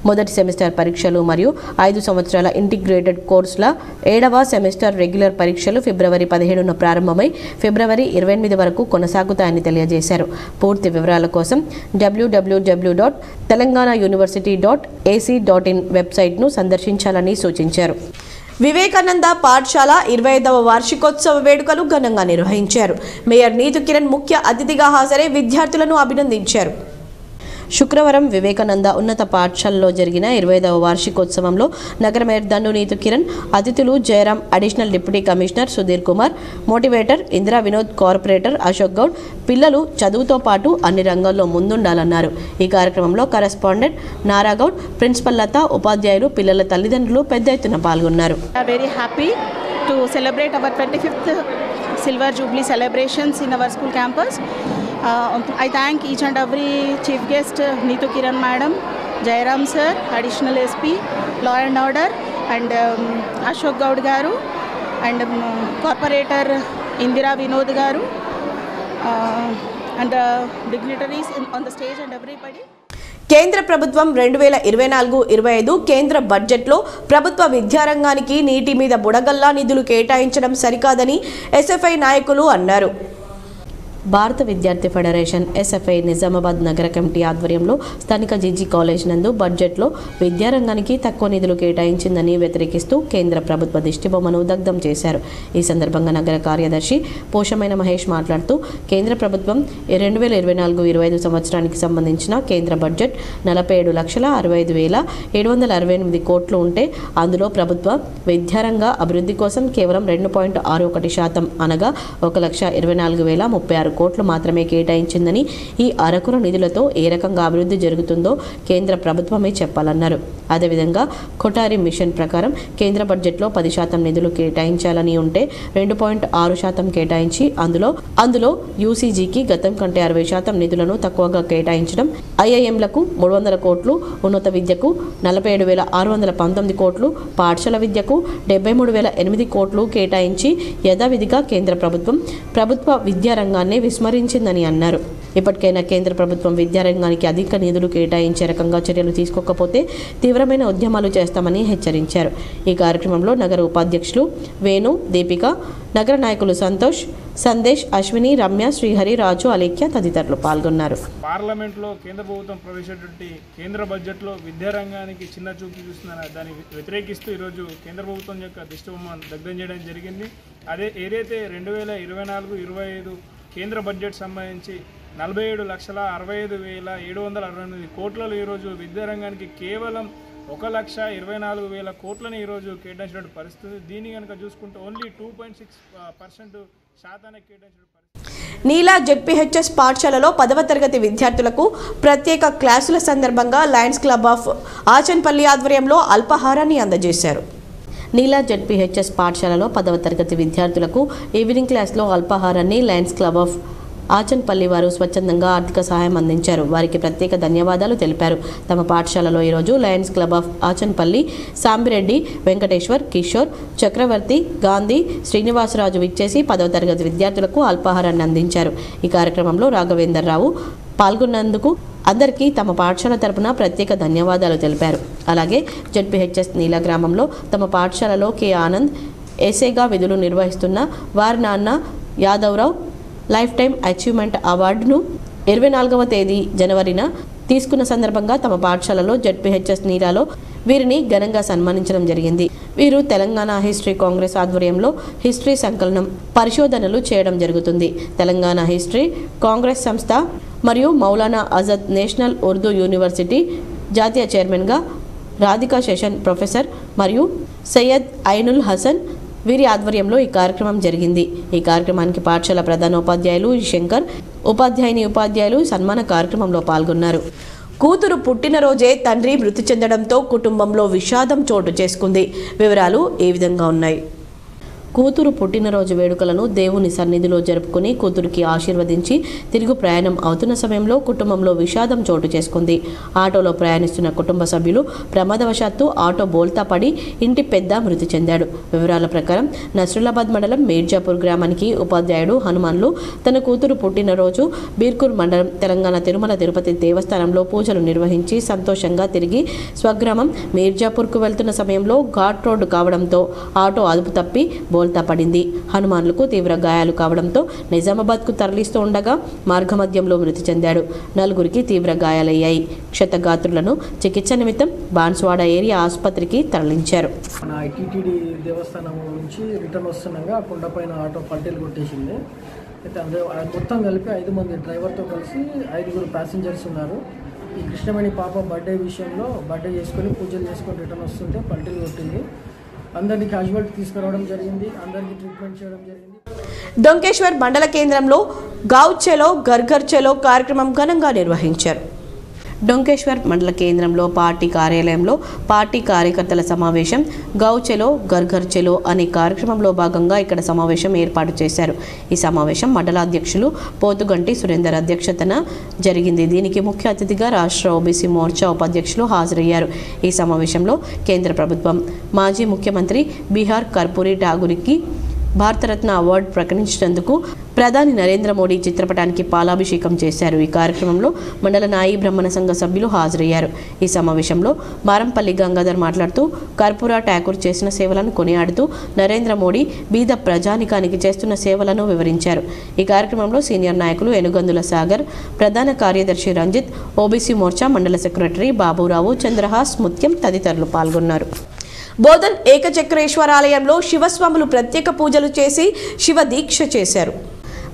మొదటి సెమిస్టర్ పరీక్షలు మరియు 5 సంవత్సరాల ఇంటిగ్రేటెడ్ కోర్సుల 7వ సెమిస్టర్ రెగ్యులర్ పరీక్షలు ఫిబ్రవరి 17న ప్రారంభమై ఫిబ్రవరి 28 వరకు కొనసాగుతాయని తెలియజేశారు. పూర్తి వివరాల కోసం www.telanganuniversity.ac.in వెబ్సైట్ను సందర్శించాలని సూచించారు. వివేకానంద పాఠశాల 25వ వార్షికోత్సవ వేడుకలు ఘనంగా నిర్వహించారు. మేయర్ నీతు కిరణ్ ముఖ్య అతిథిగా హాజరై విద్యార్థులను అభినందించారు. శుక్రవారం వివేకానంద ఉన్నత పాఠశాలలో జరిగిన 25వ వార్షికోత్సవంలో నగర మేయర్ దండు నీతు కిరణ్, అతిథులు Jayaram, additional deputy commissioner Sudheer Kumar, motivator Indira Vinod, corporator Ashok Goud పిల్లలు చదువుతో పాటు అన్ని రంగాల్లో ముందుండాలన్నారు. ఈ కార్యక్రమంలో కరెస్పాండెంట్ నారాగౌడ్, ప్రిన్సిపల్ లత, ఉపాధ్యాయులు, పిల్లల తల్లిదండ్రులు పెద్ద ఎత్తున పాల్గొన్నారు. To celebrate our 25th Silver Jubilee celebrations in our school campus. I thank each and every chief guest, Neetu Kiran madam, Jairam sir, additional SP, Law and Order, and Ashok Gaud garu, and corporator Indira Vinod garu, and the dignitaries on the stage and everybody. కేంద్ర ప్రభుత్వం 2024-25 కేంద్ర బడ్జెట్లో ప్రభుత్వ విద్యారంగానికి నీటి మీద బుడగల్లా నిధులు కేటాయించడం సరికాదని ఎస్ఎఫ్ఐ నాయకులు అన్నారు. భారత విద్యార్థి ఫెడరేషన్ ఎస్ఎఫ్ఐ నిజామాబాద్ నగర కమిటీ ఆధ్వర్యంలో స్థానిక జీజీ కాలేజ్ నందు బడ్జెట్లో విద్యారంగానికి తక్కువ నిధులు కేటాయించిందని వ్యతిరేకిస్తూ కేంద్ర ప్రభుత్వ దిష్టిబొమ్మను దగ్ధం చేశారు. ఈ సందర్భంగా నగర కార్యదర్శి పోషమైన మహేష్ మాట్లాడుతూ కేంద్ర ప్రభుత్వం 2024-25 సంవత్సరానికి సంబంధించిన కేంద్ర బడ్జెట్ 47,65,768 కోట్లు ఉంటే అందులో ప్రభుత్వ విద్యారంగ అభివృద్ధి కోసం కేవలం 2.61% అనగా 1,24,036 కోట్లు మాత్రమే కేటాయించిందని, ఈ అరకుర నిధులతో ఏ రకంగా అభివృద్ధి జరుగుతుందో కేంద్ర ప్రభుత్వమే చెప్పాలన్నారు. అదేవిధంగా కొఠారి మిషన్ ప్రకారం కేంద్ర బడ్జెట్లో 10% నిధులు కేటాయించాలని ఉంటే 2.6% కేటాయించి అందులో యూసీజీకి గతం కంటే 60% నిధులను తక్కువగా కేటాయించడం, ఐఐఎంలకు 300 కోట్లు, ఉన్నత విద్యకు 47,619 కోట్లు, పాఠశాల విద్యకు 73,008 కోట్లు కేటాయించి యథావిధిగా కేంద్ర ప్రభుత్వ విద్యారంగాన్ని విస్మరించిందని అన్నారు. ఇప్పటికైనా కేంద్ర ప్రభుత్వం విద్యారంగానికి అధిక నిధులు కేటాయించే రకంగా చర్యలు తీసుకోకపోతే తీవ్రమైన ఉద్యమాలు చేస్తామని హెచ్చరించారు. ఈ కార్యక్రమంలో నగర ఉపాధ్యక్షులు వేణు, దీపిక, నగర నాయకులు సందేశ్, అశ్విని, రమ్య, శ్రీహరి, రాజు, అలేఖ్య తదితరులు పాల్గొన్నారు. పార్లమెంట్లో కేంద్ర ప్రభుత్వం ప్రవేశపెట్టినటువంటి కేంద్ర బడ్జెట్లో విద్యారంగానికి చిన్న చూపు చూస్తున్న దాన్ని వ్యతిరేకిస్తూ ఈరోజు కేంద్ర ప్రభుత్వం యొక్క దిష్టిబొమ్మను దగ్ధం చేయడం జరిగింది. ఏదైతే 2024-25 కేంద్ర బడ్జెట్ సంబంధించి 47,65,768 కోట్లలో ఈరోజు విద్యారంగానికి కేవలం 1,24,000 కోట్లని ఈరోజు కేటాయించిన పరిస్థితి. దీన్ని కనుక చూసుకుంటే ఓన్లీ 2.6% శాతాన్ని కేటాయించిన పరిస్థితి. నీలా జెడ్పీహెచ్ఎస్ పాఠశాలలో 10వ తరగతి విద్యార్థులకు ప్రత్యేక క్లాసుల సందర్భంగా లయన్స్ క్లబ్ ఆఫ్ ఆచన్పల్లి ఆధ్వర్యంలో అల్పాహారాన్ని అందజేశారు. నీలా జెడ్పీహెచ్ఎస్ పాఠశాలలో 10వ తరగతి విద్యార్థులకు ఈవినింగ్ క్లాస్లో అల్పాహారాన్ని లయన్స్ క్లబ్ ఆఫ్ ఆచన్పల్లి వారు స్వచ్ఛందంగా ఆర్థిక సహాయం అందించారు. వారికి ప్రత్యేక ధన్యవాదాలు తెలిపారు. తమ పాఠశాలలో ఈరోజు lions club of Achanpalli, Sambireddy, Venkateshwar, Kishore, Chakravarthi, Gandhi, Srinivasa Raju విచ్చేసి 10వ తరగతి విద్యార్థులకు అల్పాహారాన్ని అందించారు. ఈ కార్యక్రమంలో రాఘవేందర్ రావు పాల్గొన్నందుకు అందరికీ తమ పాఠశాల తరపున ప్రత్యేక ధన్యవాదాలు తెలిపారు. అలాగే జెడ్పీహెచ్ఎస్ నీలా గ్రామంలో తమ పాఠశాలలో కె ఆనంద్ ఎస్ఏగా విధులు నిర్వహిస్తున్న వారి నాన్న యాదవరావు లైఫ్ టైం అచీవ్మెంట్ అవార్డును 24వ తేదీ జనవరిన తీసుకున్న సందర్భంగా తమ పాఠశాలలో జెడ్పీహెచ్ఎస్ నీలాలో వీరిని ఘనంగా సన్మానించడం జరిగింది. వీరు తెలంగాణ హిస్టరీ కాంగ్రెస్ ఆధ్వర్యంలో హిస్టరీ సంకలనం పరిశోధనలు చేయడం జరుగుతుంది. తెలంగాణ హిస్టరీ కాంగ్రెస్ సంస్థ మరియు మౌలానా ఆజాద్ నేషనల్ ఉర్దూ యూనివర్సిటీ జాతీయ చైర్మన్గా రాధికా శేషన్ ప్రొఫెసర్ మరియు సయ్యద్ ఐనుల్ హసన్ వీరి ఆధ్వర్యంలో ఈ కార్యక్రమం జరిగింది. ఈ కార్యక్రమానికి పాఠశాల ప్రధానోపాధ్యాయులు శంకర్, ఉపాధ్యాయులు సన్మాన కార్యక్రమంలో పాల్గొన్నారు. కూతురు పుట్టినరోజే తండ్రి మృతి చెందడంతో కుటుంబంలో విషాదం చోటు చేసుకుంది. వివరాలు ఈ విధంగా ఉన్నాయి. కూతురు పుట్టినరోజు వేడుకలను దేవుని సన్నిధిలో జరుపుకుని కూతురికి ఆశీర్వదించి తిరుగు ప్రయాణం అవుతున్న సమయంలో కుటుంబంలో విషాదం చోటు చేసుకుంది. ఆటోలో ప్రయాణిస్తున్న కుటుంబ సభ్యులు ప్రమాదవశాత్తు ఆటో బోల్తా పడి ఇంటి పెద్ద మృతి చెందాడు. వివరాల ప్రకారం నస్రులాబాద్ మండలం మీర్జాపూర్ గ్రామానికి ఉపాధ్యాయుడు హనుమాన్లు తన కూతురు పుట్టినరోజు బీర్కూర్ మండలం తెలంగాణ తిరుమల తిరుపతి దేవస్థానంలో పూజలు నిర్వహించి సంతోషంగా తిరిగి స్వగ్రామం మీర్జాపూర్కు వెళ్తున్న సమయంలో ఘాట్ రోడ్డు కావడంతో ఆటో అదుపు తప్పి బోల్తా పడింది. హనుమాన్లకు తీవ్ర గాయాలు కావడంతో నిజామాబాద్కు తరలిస్తూ ఉండగా మార్గమధ్యంలో మృతి చెందాడు. నలుగురికి తీవ్ర గాయాలయ్యాయి. క్షతగాత్రులను చికిత్స నిమిత్తం బాన్స్వాడ ఏరియా ఆసుపత్రికి తరలించారు. మన టీటీడీ దేవస్థానం నుంచి రిటర్న్ వస్తుండగా కొండపైన ఆటో పల్టీలు కొట్టేసింది. అయితే మొత్తం కలిపి 5 మంది డ్రైవర్తో కలిసి 5 ప్యాసింజర్స్ ఉన్నారు. ఈ కృష్ణమణి పాప బర్త్డే విషయంలో బర్త్డే చేసుకొని పూజలు చేసుకొని రిటర్న్ వస్తుంటే పల్టీలు కొట్టింది. అందరినీ క్యాజువాలిటీ తీసుకురావడం జరిగింది. అందరికీ ట్రీట్మెంట్ చేయడం జరిగింది. డొంకేశ్వర్ మండల కేంద్రంలో గావ్ చలో ఘర్ చలో కార్యక్రమం ఘనంగా నిర్వహించారు. డొంకేశ్వర్ మండల కేంద్రంలో పార్టీ కార్యాలయంలో పార్టీ కార్యకర్తల సమావేశం గావ్ చలో ఘర్ చలో అనే కార్యక్రమంలో భాగంగా ఇక్కడ సమావేశం ఏర్పాటు చేశారు. ఈ సమావేశం మండలాధ్యక్షులు పోతుగంటి సురేందర్ అధ్యక్షతన జరిగింది. దీనికి ముఖ్య అతిథిగా రాష్ట్ర ఓబీసీ మోర్చా ఉపాధ్యక్షులు హాజరయ్యారు. ఈ సమావేశంలో కేంద్ర ప్రభుత్వం మాజీ ముఖ్యమంత్రి బీహార్ కర్పూరి ఠాగూర్కి భారతరత్న అవార్డు ప్రకటించినందుకు ప్రధాని నరేంద్ర మోడీ చిత్రపటానికి పాలాభిషేకం చేశారు. ఈ కార్యక్రమంలో మండల నాయి బ్రహ్మణ సంఘ సభ్యులు హాజరయ్యారు. ఈ సమావేశంలో మారంపల్లి గంగాధర్ మాట్లాడుతూ కర్పూర ఠాకూర్ చేసిన సేవలను కొనియాడుతూ నరేంద్ర మోడీ బీద ప్రజానికానికి చేస్తున్న సేవలను వివరించారు. ఈ కార్యక్రమంలో సీనియర్ నాయకులు ఎనుగందుల సాగర్, ప్రధాన కార్యదర్శి రంజిత్, ఓబీసీ మోర్చా మండల సెక్రటరీ బాబురావు, చంద్రహాస్, ముత్యం తదితరులు పాల్గొన్నారు. బోధన్ ఏకచక్రేశ్వరాలయంలో శివస్వాములు ప్రత్యేక పూజలు చేసి శివ దీక్ష చేశారు.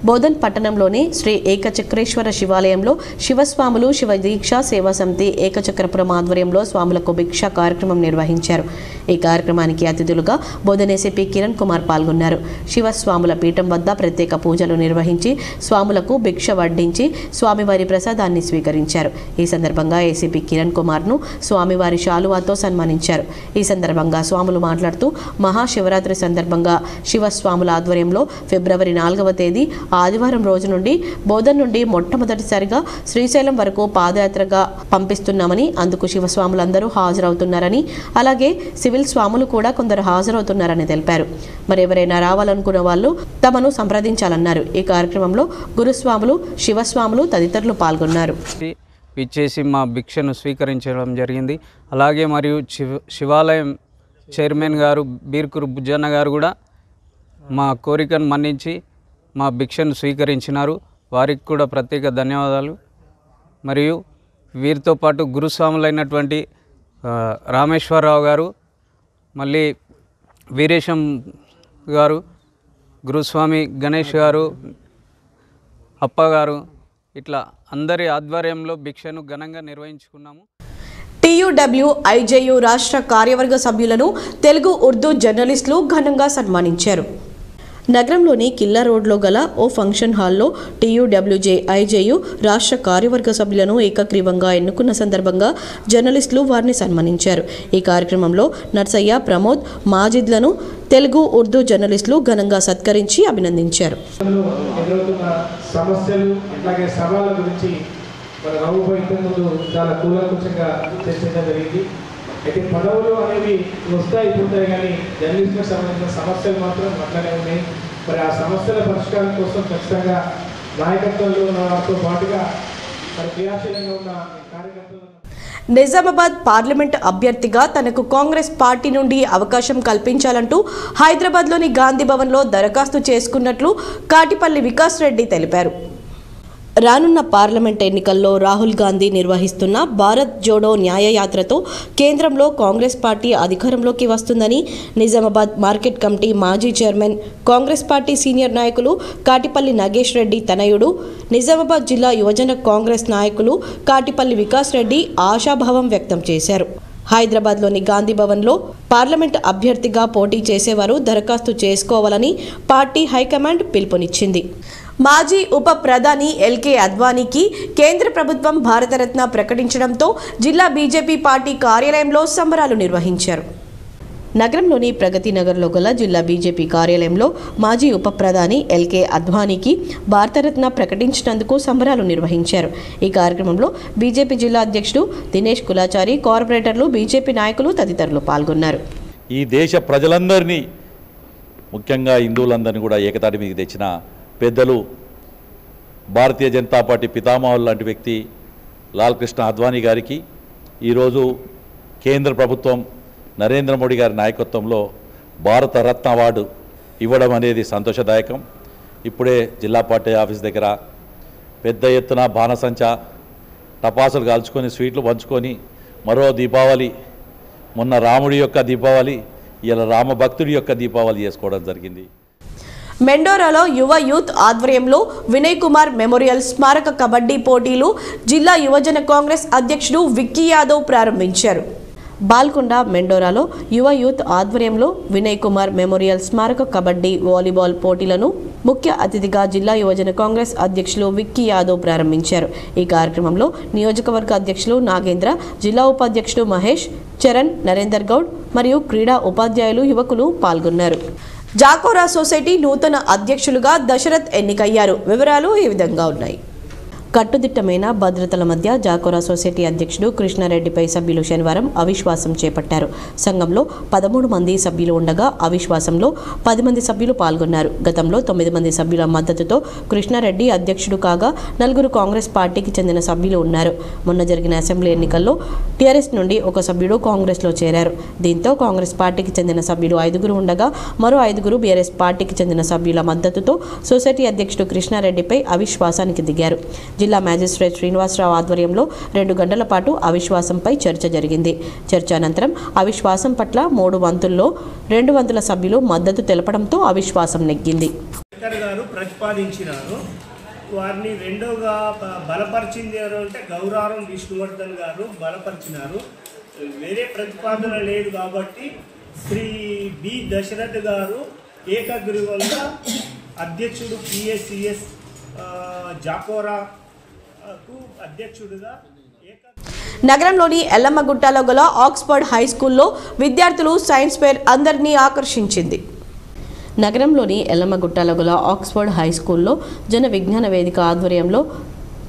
బోధన్ పట్టణంలోని శ్రీ ఏకచక్రేశ్వర శివాలయంలో శివస్వాములు శివ దీక్ష సేవా సమితి ఏకచక్రపురం ఆధ్వర్యంలో స్వాములకు భిక్ష కార్యక్రమం నిర్వహించారు. ఈ కార్యక్రమానికి అతిథులుగా బోధన్ ఏసీపీ కిరణ్ కుమార్ పాల్గొన్నారు. శివస్వాముల పీఠం వద్ద ప్రత్యేక పూజలు నిర్వహించి స్వాములకు భిక్ష వడ్డించి స్వామివారి ప్రసాదాన్ని స్వీకరించారు. ఈ సందర్భంగా ఏసీపీ కిరణ్ కుమార్ను స్వామివారి శాలువాతో సన్మానించారు. ఈ సందర్భంగా స్వాములు మాట్లాడుతూ మహాశివరాత్రి సందర్భంగా శివస్వాముల ఆధ్వర్యంలో ఫిబ్రవరి 4వ తేదీ ఆదివారం రోజు నుండి బోధన్ నుండి మొట్టమొదటిసారిగా శ్రీశైలం వరకు పాదయాత్రగా పంపిస్తున్నామని, అందుకు శివస్వాములందరూ హాజరవుతున్నారని, అలాగే సివిల్ స్వాములు కూడా కొందరు హాజరవుతున్నారని తెలిపారు. మరి ఎవరైనా రావాలనుకున్న వాళ్ళు తమను సంప్రదించాలన్నారు. ఈ కార్యక్రమంలో గురుస్వాములు, శివస్వాములు తదితరులు పాల్గొన్నారు. ఇచ్చేసి మా భిక్షను స్వీకరించడం జరిగింది. అలాగే మరియు శివాలయం చైర్మన్ గారు బీర్కూరు బుజ్జన్న గారు కూడా మా కోరికను మన్నించి మా భిక్షను స్వీకరించినారు. వారికి కూడా ప్రత్యేక ధన్యవాదాలు. మరియు వీరితో పాటు గురుస్వాములైనటువంటి రామేశ్వరరావు గారు, మళ్ళీ వీరేశం గారు, గురుస్వామి గణేష్ గారు, అప్ప గారు, ఇట్లా అందరి ఆధ్వర్యంలో భిక్షను ఘనంగా నిర్వహించుకున్నాము. TUW IJU రాష్ట్ర కార్యవర్గ సభ్యులను తెలుగు ఉర్దూ జర్నలిస్టులు ఘనంగా సన్మానించారు. నగరంలోని కిల్లా రోడ్లో గల ఓ ఫంక్షన్ హాల్లో TUWJ IJU రాష్ట్ర కార్యవర్గ సభ్యులను ఏకగ్రీవంగా ఎన్నుకున్న సందర్భంగా జర్నలిస్టులు వారిని సన్మానించారు. ఈ కార్యక్రమంలో నర్సయ్య, ప్రమోద్, మాజిద్లను తెలుగు ఉర్దూ జర్నలిస్టులు ఘనంగా సత్కరించి అభినందించారు. అయితే పదవులు అనేవి వస్తాయి పోతాయి, కానీ జర్నలిస్టులకు సంబంధించిన సమస్యలు మాత్రం అట్లనే ఉన్నాయి. మరి ఆ సమస్యల పరిష్కారం కోసం ఖచ్చితంగా నాయకత్వంలో ఉన్న వారితో పాటుగా మరి క్రియాశీలంగా ఉన్న కార్యకర్తలు. నిజామాబాద్ పార్లమెంట్ అభ్యర్థిగా తనకు కాంగ్రెస్ పార్టీ నుండి అవకాశం కల్పించాలంటూ హైదరాబాద్లోని గాంధీ భవన్లో దరఖాస్తు చేసుకున్నట్లు కాటిపల్లి వికాస్ రెడ్డి తెలిపారు. రానున్న పార్లమెంట్ ఎన్నికల్లో రాహుల్ గాంధీ నిర్వహిస్తున్న భారత్ జోడో న్యాయయాత్రతో కేంద్రంలో కాంగ్రెస్ పార్టీ అధికారంలోకి వస్తుందని నిజామాబాద్ మార్కెట్ కమిటీ మాజీ చైర్మన్, కాంగ్రెస్ పార్టీ సీనియర్ నాయకులు కాటిపల్లి నాగేష్ రెడ్డి తనయుడు, నిజామాబాద్ జిల్లా యువజన కాంగ్రెస్ నాయకులు కాటిపల్లి వికాస్ రెడ్డి ఆశాభావం వ్యక్తం చేశారు. హైదరాబాద్లోని గాంధీ భవన్లో పార్లమెంట్ అభ్యర్థిగా పోటీ చేసేవారు దరఖాస్తు చేసుకోవాలని పార్టీ హైకమాండ్ పిలుపునిచ్చింది. మాజీ ఉప ప్రధాని ఎల్కే అద్వానీకి కేంద్ర ప్రభుత్వం భారతరత్న ప్రకటించడంతో జిల్లా బీజేపీ పార్టీ కార్యాలయంలో సంబరాలు నిర్వహించారు. నగరంలోని ప్రగతి నగర్లో గల జిల్లా బీజేపీ కార్యాలయంలో మాజీ ఉప ప్రధాని ఎల్కే అద్వానీకి భారతరత్న ప్రకటించినందుకు సంబరాలు నిర్వహించారు. ఈ కార్యక్రమంలో బీజేపీ జిల్లా అధ్యక్షుడు దినేష్ కులాచారి, కార్పొరేటర్లు, బీజేపీ నాయకులు తదితరులు పాల్గొన్నారు. ఈ దేశ ప్రజలందరినీ, ముఖ్యంగా హిందువులందరినీ కూడా ఏకతాటి మీద తెచ్చిన పెద్దలు, భారతీయ జనతా పార్టీ పితామహులు లాంటి వ్యక్తి లాల్ కృష్ణ అద్వానీ గారికి ఈరోజు కేంద్ర ప్రభుత్వం నరేంద్ర మోడీ గారి నాయకత్వంలో భారత రత్న అవార్డు ఇవ్వడం అనేది సంతోషదాయకం. ఇప్పుడే జిల్లా పార్టీ ఆఫీస్ దగ్గర పెద్ద ఎత్తున బాణసంచా, టపాసులు కాల్చుకొని, స్వీట్లు పంచుకొని, మరో దీపావళి, మొన్న రాముడి యొక్క దీపావళి, ఇలా రామభక్తుడి యొక్క దీపావళి చేసుకోవడం జరిగింది. మెండోరాలో యువ యూత్ ఆధ్వర్యంలో వినయ్ కుమార్ మెమోరియల్ స్మారక కబడ్డీ పోటీలు జిల్లా యువజన కాంగ్రెస్ అధ్యక్షుడు విక్కీ యాదవ్ ప్రారంభించారు. బాల్కొండ మెండోరాలో యువ యూత్ ఆధ్వర్యంలో వినయ్ కుమార్ మెమోరియల్ స్మారక కబడ్డీ, వాలీబాల్ పోటీలను ముఖ్య అతిథిగా జిల్లా యువజన కాంగ్రెస్ అధ్యక్షులు విక్కీ యాదవ్ ప్రారంభించారు. ఈ కార్యక్రమంలో నియోజకవర్గ అధ్యక్షులు నాగేంద్ర, జిల్లా ఉపాధ్యక్షుడు మహేష్, చరణ్, నరేందర్ గౌడ్ మరియు క్రీడా ఉపాధ్యాయులు, యువకులు పాల్గొన్నారు. జాకోరా సొసైటీ నూతన అధ్యక్షులుగా దశరథ్ ఎన్నికయ్యారు. వివరాలు ఈ విధంగా ఉన్నాయి. కట్టుదిట్టమైన భద్రతల మధ్య జాకోరా సొసైటీ అధ్యక్షుడు కృష్ణారెడ్డిపై సభ్యులు శనివారం అవిశ్వాసం చేపట్టారు. సంఘంలో 13 మంది సభ్యులు ఉండగా అవిశ్వాసంలో 10 మంది సభ్యులు పాల్గొన్నారు. గతంలో 9 మంది సభ్యుల మద్దతుతో కృష్ణారెడ్డి అధ్యక్షుడు కాగా 4 కాంగ్రెస్ పార్టీకి చెందిన సభ్యులు ఉన్నారు. మొన్న జరిగిన అసెంబ్లీ ఎన్నికల్లో టీఆర్ఎస్ నుండి ఒక సభ్యుడు కాంగ్రెస్లో చేరారు. దీంతో కాంగ్రెస్ పార్టీకి చెందిన సభ్యులు 5 ఉండగా మరో 5 బీఆర్ఎస్ పార్టీకి చెందిన సభ్యుల మద్దతుతో సొసైటీ అధ్యక్షుడు కృష్ణారెడ్డిపై అవిశ్వాసానికి దిగారు. జిల్లా మ్యాజిస్ట్రేట్ శ్రీనివాసరావు ఆధ్వర్యంలో 2 గంటల పాటు అవిశ్వాసంపై చర్చ జరిగింది. చర్చ అనంతరం అవిశ్వాసం పట్ల 3 వంతుల్లో 2 వంతుల సభ్యులు మద్దతు తెలపడంతో అవిశ్వాసం నెగ్గింది. గారు ప్రతిపాదించినారు. వారిని రెండోగా బలపరిచింది ఎవరు అంటే గౌరారం విష్ణువర్ధన్ గారు బలపరిచినారు. వేరే ప్రతిపాదన లేదు కాబట్టి శ్రీ బి దశరథ్ గారు ఏకగ్రీవంగా అధ్యక్షుడు పిఎస్సిఎస్ జాకోరాకు అధ్యక్షుడిగా నగరంలోని ఎల్లమ్మగుట్టలో గల ఆక్స్ఫర్డ్ హై స్కూల్లో విద్యార్థులు సైన్స్ ఫేర్ అందరినీ ఆకర్షించింది. నగరంలోని ఎల్లమ్మగుట్టలో గల ఆక్స్ఫర్డ్ హై స్కూల్లో జన విజ్ఞాన వేదిక ఆధ్వర్యంలో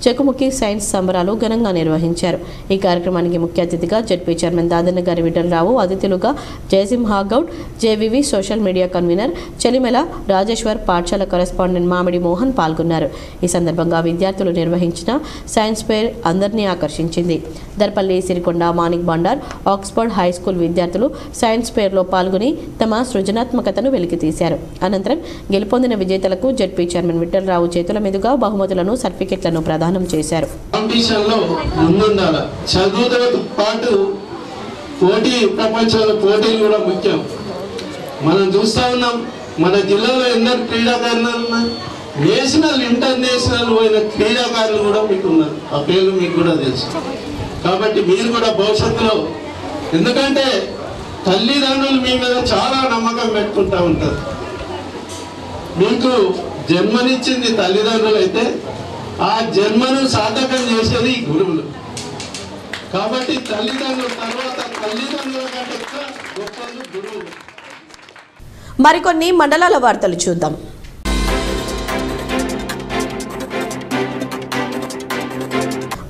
చెకుముకి సైన్స్ సంబరాలు ఘనంగా నిర్వహించారు. ఈ కార్యక్రమానికి ముఖ్య అతిథిగా జెడ్పీ చైర్మన్ దాదన్న గారి విఠలరావు, అతిథులుగా Jayasimha Goud, JVV social media convener Chelimela Rajeshwar, పాఠశాల కరెస్పాండెంట్ మామిడి మోహన్ పాల్గొన్నారు. ఈ సందర్భంగా విద్యార్థులు నిర్వహించిన సైన్స్ ఫేర్ అందరినీ ఆకర్షించింది. దర్పల్లి, సిరికొండ, మాణిక్ బండార్ ఆక్స్ఫర్డ్ హై స్కూల్ విద్యార్థులు సైన్స్ ఫేర్లో పాల్గొని తమ సృజనాత్మకతను వెలికితీశారు. అనంతరం గెలుపొందిన విజేతలకు జెడ్పీ చైర్మన్ విఠలరావు చేతుల మీదుగా బహుమతులను, సర్టిఫికెట్లను ప్రదానం చేశారు. కాంపిటీషన్లో ముందుండాలి. చదువుతో పాటు పోటీ, ప్రపంచంలో పోటీలు కూడా ముఖ్యం. మనం చూస్తూ ఉన్నాం మన జిల్లాలో ఎందరు క్రీడాకారులు ఉన్నారు. నేషనల్, ఇంటర్నేషనల్ పోయిన క్రీడాకారులు కూడా మీకు ఉన్నారు. ఆ పేర్లు మీకు కూడా తెలుసు. కాబట్టి మీరు కూడా భవిష్యత్తులో, ఎందుకంటే తల్లిదండ్రులు మీ మీద చాలా నమ్మకం పెట్టుకుంటూ ఉంటారు. మీకు జన్మనిచ్చింది తల్లిదండ్రులు అయితే ఆ జన్మను సార్థకం చేసేది గురువులు. కాబట్టి తల్లిదండ్రుల తర్వాత తల్లిదండ్రుల కంటే ఎక్కువ గొప్పలు గురువులు. మరికొన్ని మండలాల వార్తలు చూద్దాం.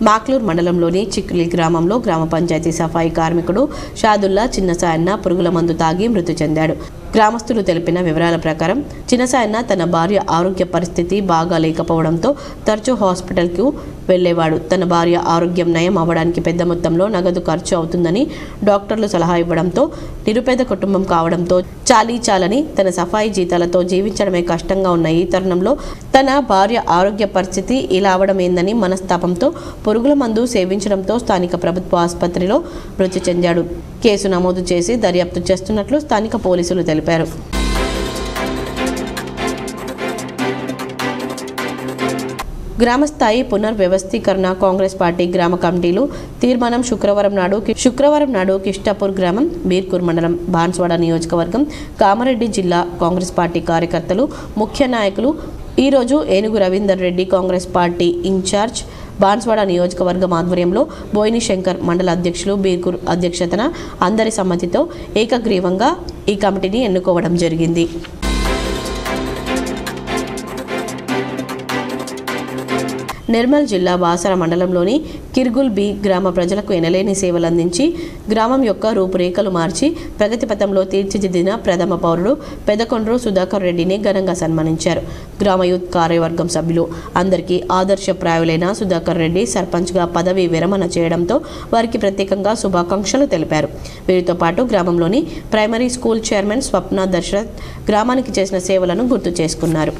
మాక్లూర్ మండలంలోని చిక్లి గ్రామంలో గ్రామ పంచాయతీ సఫాయి కార్మికుడు షాదుల్లా చిన్నసాయన్న పురుగుల మందు తాగి మృతి చెందాడు. గ్రామస్తులు తెలిపిన వివరాల ప్రకారం చిన్నసాయన్న తన భార్య ఆరోగ్య పరిస్థితి బాగా లేకపోవడంతో తరచూ హాస్పిటల్కు వెళ్లేవాడు. తన భార్య ఆరోగ్యం నయం అవ్వడానికి పెద్ద మొత్తంలో నగదు ఖర్చు అవుతుందని డాక్టర్లు సలహా ఇవ్వడంతో, నిరుపేద కుటుంబం కావడంతో చాలని తన సఫాయి జీతాలతో జీవించడమే కష్టంగా ఉన్న ఈ తరుణంలో తన భార్య ఆరోగ్య పరిస్థితి ఇలా అవడం ఏందని మనస్తాపంతో పురుగుల మందు సేవించడంతో స్థానిక ప్రభుత్వ ఆసుపత్రిలో మృతి చెందాడు. కేసు నమోదు చేసి దర్యాప్తు చేస్తున్నట్లు స్థానిక పోలీసులు తెలిపారు. గ్రామస్థాయి పునర్వ్యవస్థీకరణ కాంగ్రెస్ పార్టీ గ్రామ కమిటీలు తీర్మానం శుక్రవారం నాడు కిష్టాపూర్ గ్రామం, బీర్కూర్ మండలం, బాన్స్వాడ నియోజకవర్గం, కామారెడ్డి జిల్లా కాంగ్రెస్ పార్టీ కార్యకర్తలు, ముఖ్య నాయకులు ఈరోజు ఏనుగు రవీందర్ రెడ్డి కాంగ్రెస్ పార్టీ ఇన్ఛార్జ్ బాన్స్వాడ నియోజకవర్గం ఆధ్వర్యంలో బోయిని శంకర్ మండల అధ్యక్షులు బీర్కూర్ అధ్యక్షతన అందరి సమ్మతితో ఏకగ్రీవంగా ఈ కమిటీని ఎన్నుకోవడం జరిగింది. నిర్మల్ జిల్లా బాసర మండలంలోని కిర్గుల్ బి గ్రామ ప్రజలకు ఎనలేని సేవలు అందించి గ్రామం యొక్క రూపురేఖలు మార్చి ప్రగతి పథంలో తీర్చిదిద్దిన ప్రథమ పౌరుడు పెదకొండ్రు సుధాకర్ రెడ్డిని ఘనంగా సన్మానించారు. గ్రామ యూత్ కార్యవర్గం సభ్యులు అందరికీ ఆదర్శప్రాయులైన సుధాకర్ రెడ్డి సర్పంచ్గా పదవి విరమణ చేయడంతో వారికి ప్రత్యేకంగా శుభాకాంక్షలు తెలిపారు. వీరితో పాటు గ్రామంలోని ప్రైమరీ స్కూల్ చైర్మన్ స్వప్న దశరథ్ గ్రామానికి చేసిన సేవలను గుర్తు చేసుకున్నారు.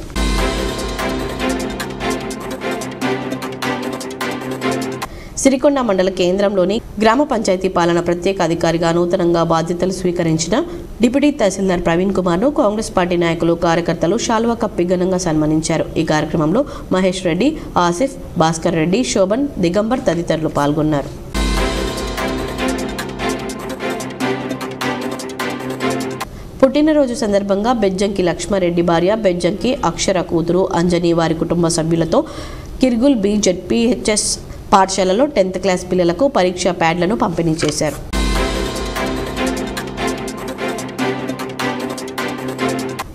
సిరికొండ మండల కేంద్రంలోని గ్రామ పంచాయతీ పాలన ప్రత్యేక అధికారిగా నూతనంగా బాధ్యతలు స్వీకరించిన డిప్యూటీ తహసీల్దార్ ప్రవీణ్ కుమార్ను కాంగ్రెస్ పార్టీ నాయకులు, కార్యకర్తలు శాల్వా కప్పి ఘనంగా సన్మానించారు. ఈ కార్యక్రమంలో మహేష్ రెడ్డి, ఆసిఫ్, భాస్కర్ రెడ్డి, శోభన్, దిగంబర్ తదితరులు పాల్గొన్నారు. పుట్టినరోజు సందర్భంగా బెజ్జంకి లక్ష్మారెడ్డి భార్య బెజ్జంకి అక్షర కూతురు అంజని వారి కుటుంబ సభ్యులతో కిర్గుల్ బి జెడ్పీహెచ్ఎస్ పాఠశాలలో 10th క్లాస్ పిల్లలకు పరీక్షా ప్యాడ్లను పంపిణీ చేశారు.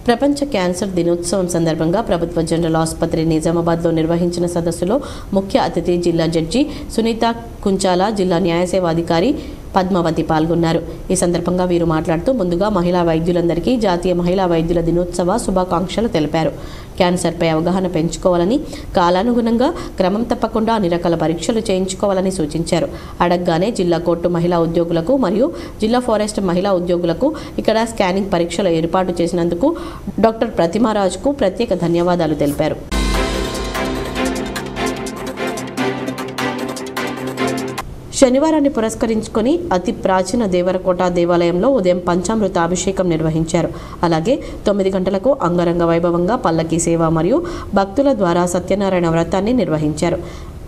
ప్రపంచ క్యాన్సర్ దినోత్సవం సందర్భంగా ప్రభుత్వ జనరల్ ఆసుపత్రి నిజామాబాద్లో నిర్వహించిన సదస్సులో ముఖ్య అతిథి జిల్లా జడ్జి సునీత కుంచాల, జిల్లా న్యాయ సేవాధికారి పద్మావతి పాల్గొన్నారు. ఈ సందర్భంగా వీరు మాట్లాడుతూ ముందుగా మహిళా వైద్యులందరికీ జాతీయ మహిళా వైద్యుల దినోత్సవ శుభాకాంక్షలు తెలిపారు. క్యాన్సర్పై అవగాహన పెంచుకోవాలని, కాలానుగుణంగా క్రమం తప్పకుండా అన్ని రకాల పరీక్షలు చేయించుకోవాలని సూచించారు. అడగ్గానే జిల్లా కోర్టు మహిళా ఉద్యోగులకు మరియు జిల్లా ఫారెస్ట్ మహిళా ఉద్యోగులకు ఇక్కడ స్కానింగ్ పరీక్షలు ఏర్పాటు చేసినందుకు డాక్టర్ ప్రతిమారాజుకు ప్రత్యేక ధన్యవాదాలు తెలిపారు. శనివారాన్ని పురస్కరించుకొని అతి ప్రాచీన దేవరకోట దేవాలయంలో ఉదయం పంచామృత అభిషేకం నిర్వహించారు. అలాగే 9 గంటలకు అంగరంగ వైభవంగా పల్లకీ సేవ మరియు భక్తుల ద్వారా సత్యనారాయణ వ్రతాన్ని నిర్వహించారు.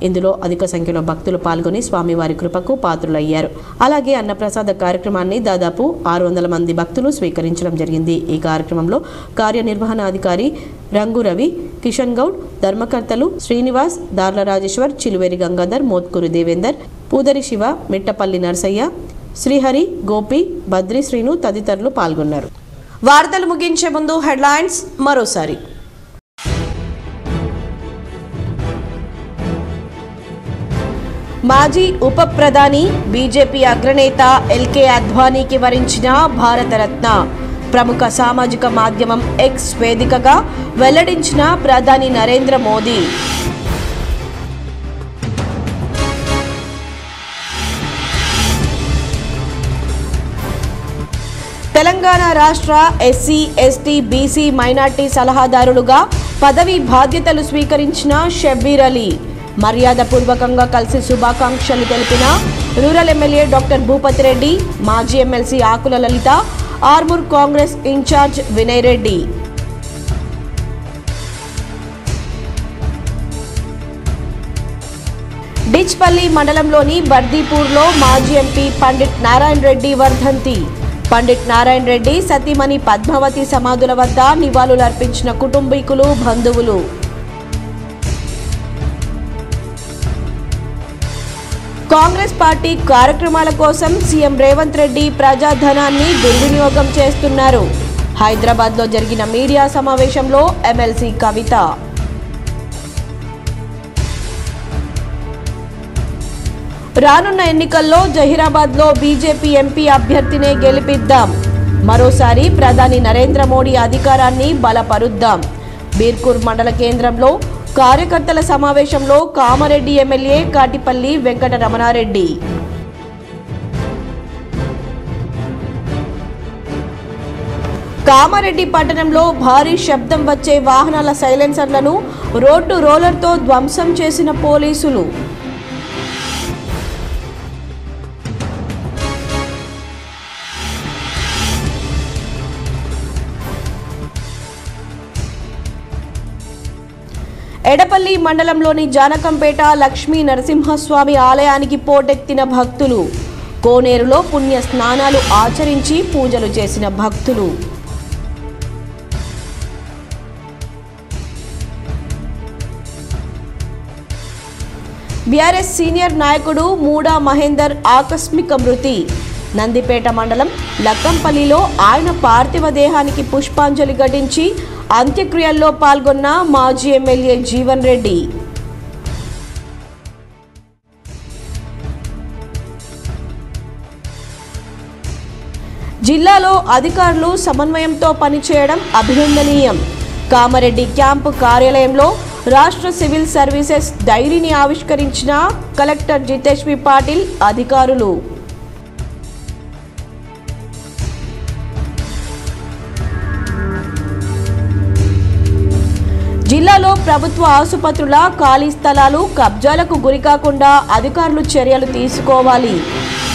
ఇందులో అధిక సంఖ్యలో భక్తులు పాల్గొని స్వామివారి కృపకు పాత్రులయ్యారు. అలాగే అన్నప్రసాద కార్యక్రమాన్ని దాదాపు 600 మంది భక్తులు స్వీకరించడం జరిగింది. ఈ కార్యక్రమంలో కార్యనిర్వహణాధికారి రంగు రవి, కిషన్ గౌడ్, ధర్మకర్తలు శ్రీనివాస్, దార్ల రాజేశ్వర్, చిలువేరి గంగాధర్, మోత్కూరు దేవేందర్, పూదరి శివ, మిట్టపల్లి నర్సయ్య, శ్రీహరి, గోపి, బద్రి శ్రీను తదితరులు పాల్గొన్నారు. వార్తలు ముగించే ముందు హెడ్లైన్స్ మరోసారి. మాజీ ఉప ప్రధాని బీజేపీ అగ్రనేత ఎల్కే అద్వానీకి వరించిన భారతరత్న. ప్రముఖ సామాజిక మాధ్యమం ఎక్స్ వేదికగా వెల్లడించిన ప్రధాని నరేంద్ర మోదీ. తెలంగాణ రాష్ట్ర ఎస్సీ, ఎస్టీ, బీసీ, మైనార్టీ సలహాదారులుగా పదవి బాధ్యతలు స్వీకరించిన షబ్బీర్ అలీ. మర్యాదపూర్వకంగా కలిసి శుభాకాంక్షలు తెలిపిన rural MLA doctor Bhupathi Reddy, మాజీ ఎమ్మెల్సీ ఆకుల లలిత, ఆర్మూర్ కాంగ్రెస్ ఇన్ఛార్జ్ వినయ్ రెడ్డి. డిచ్పల్లి మండలంలోని బర్దీపూర్లో మాజీ ఎంపీ పండిట్ నారాయణ రెడ్డి వర్ధంతి. పండిట్ నారాయణ రెడ్డి సతీమణి పద్మావతి సమాధుల వద్ద నివాళులర్పించిన కుటుంబీకులు, బంధువులు. కాంగ్రెస్ పార్టీ కార్యక్రమాల కోసం సీఎం రేవంత్ రెడ్డి ప్రజాధనాన్ని దుర్వినియోగం చేస్తున్నారు. హైదరాబాద్లో జరిగిన మీడియా సమావేశంలో ఎమ్మెల్సీ కవిత. రానున్న ఎన్నికల్లో జహీరాబాద్లో బీజేపీ ఎంపీ అభ్యర్థినే గెలిపిద్దాం. మరోసారి ప్రధాని నరేంద్ర మోడీ అధికారాన్ని బలపరుద్దాం. బీర్కూర్ మండల కేంద్రంలో కార్యకర్తల సమావేశంలో కామారెడ్డి ఎమ్మెల్యే కాటిపల్లి వెంకట రమణారెడ్డి. కామారెడ్డి పట్టణంలో భారీ శబ్దం వచ్చే వాహనాల సైలెన్సర్లను రోడ్డు రోలర్తో ధ్వంసం చేసిన పోలీసులు. ఎడపల్లి మండలంలోని జానకంపేట లక్ష్మీ నరసింహస్వామి ఆలయానికి పోటెత్తిన భక్తులు. కోనేరులో పుణ్య స్నానాలు ఆచరించి పూజలు చేసిన భక్తులు. బీఆర్ఎస్ సీనియర్ నాయకుడు మూడా మహేందర్ ఆకస్మిక మృతి. నందిపేట మండలం లక్కంపల్లిలో ఆయన పార్థివ దేహానికి పుష్పాంజలి ఘటించి అంత్యక్రియల్లో పాల్గొన్న మాజీ ఎమ్మెల్యే జీవన్ రెడ్డి. జిల్లాలో అధికారులు సమన్వయంతో పనిచేయడం అభినందనీయం. కామారెడ్డి క్యాంపు కార్యాలయంలో రాష్ట్ర సివిల్ సర్వీసెస్ డైరీని ఆవిష్కరించిన కలెక్టర్ జితేష్ వి పాటిల్, అధికారులు. జిల్లాలో ప్రభుత్వ ఆసుపత్రుల ఖాళీ స్థలాలు కబ్జాలకు గురికాకుండా అధికారులు చర్యలు తీసుకోవాలి.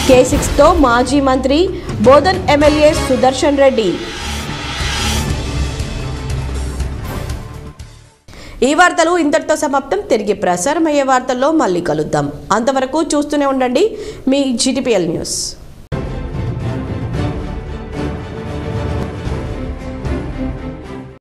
K6తో మాజీ మంత్రి బోధన్ ఎమ్మెల్యే సుదర్శన్ రెడ్డి. ఈ వార్తలు ఇంతటితో సమాప్తం. తిరిగి ప్రసారమయ్యే వార్తల్లో మళ్ళీ కలుద్దాం. అంతవరకు చూస్తూనే ఉండండి మీ GTPL న్యూస్.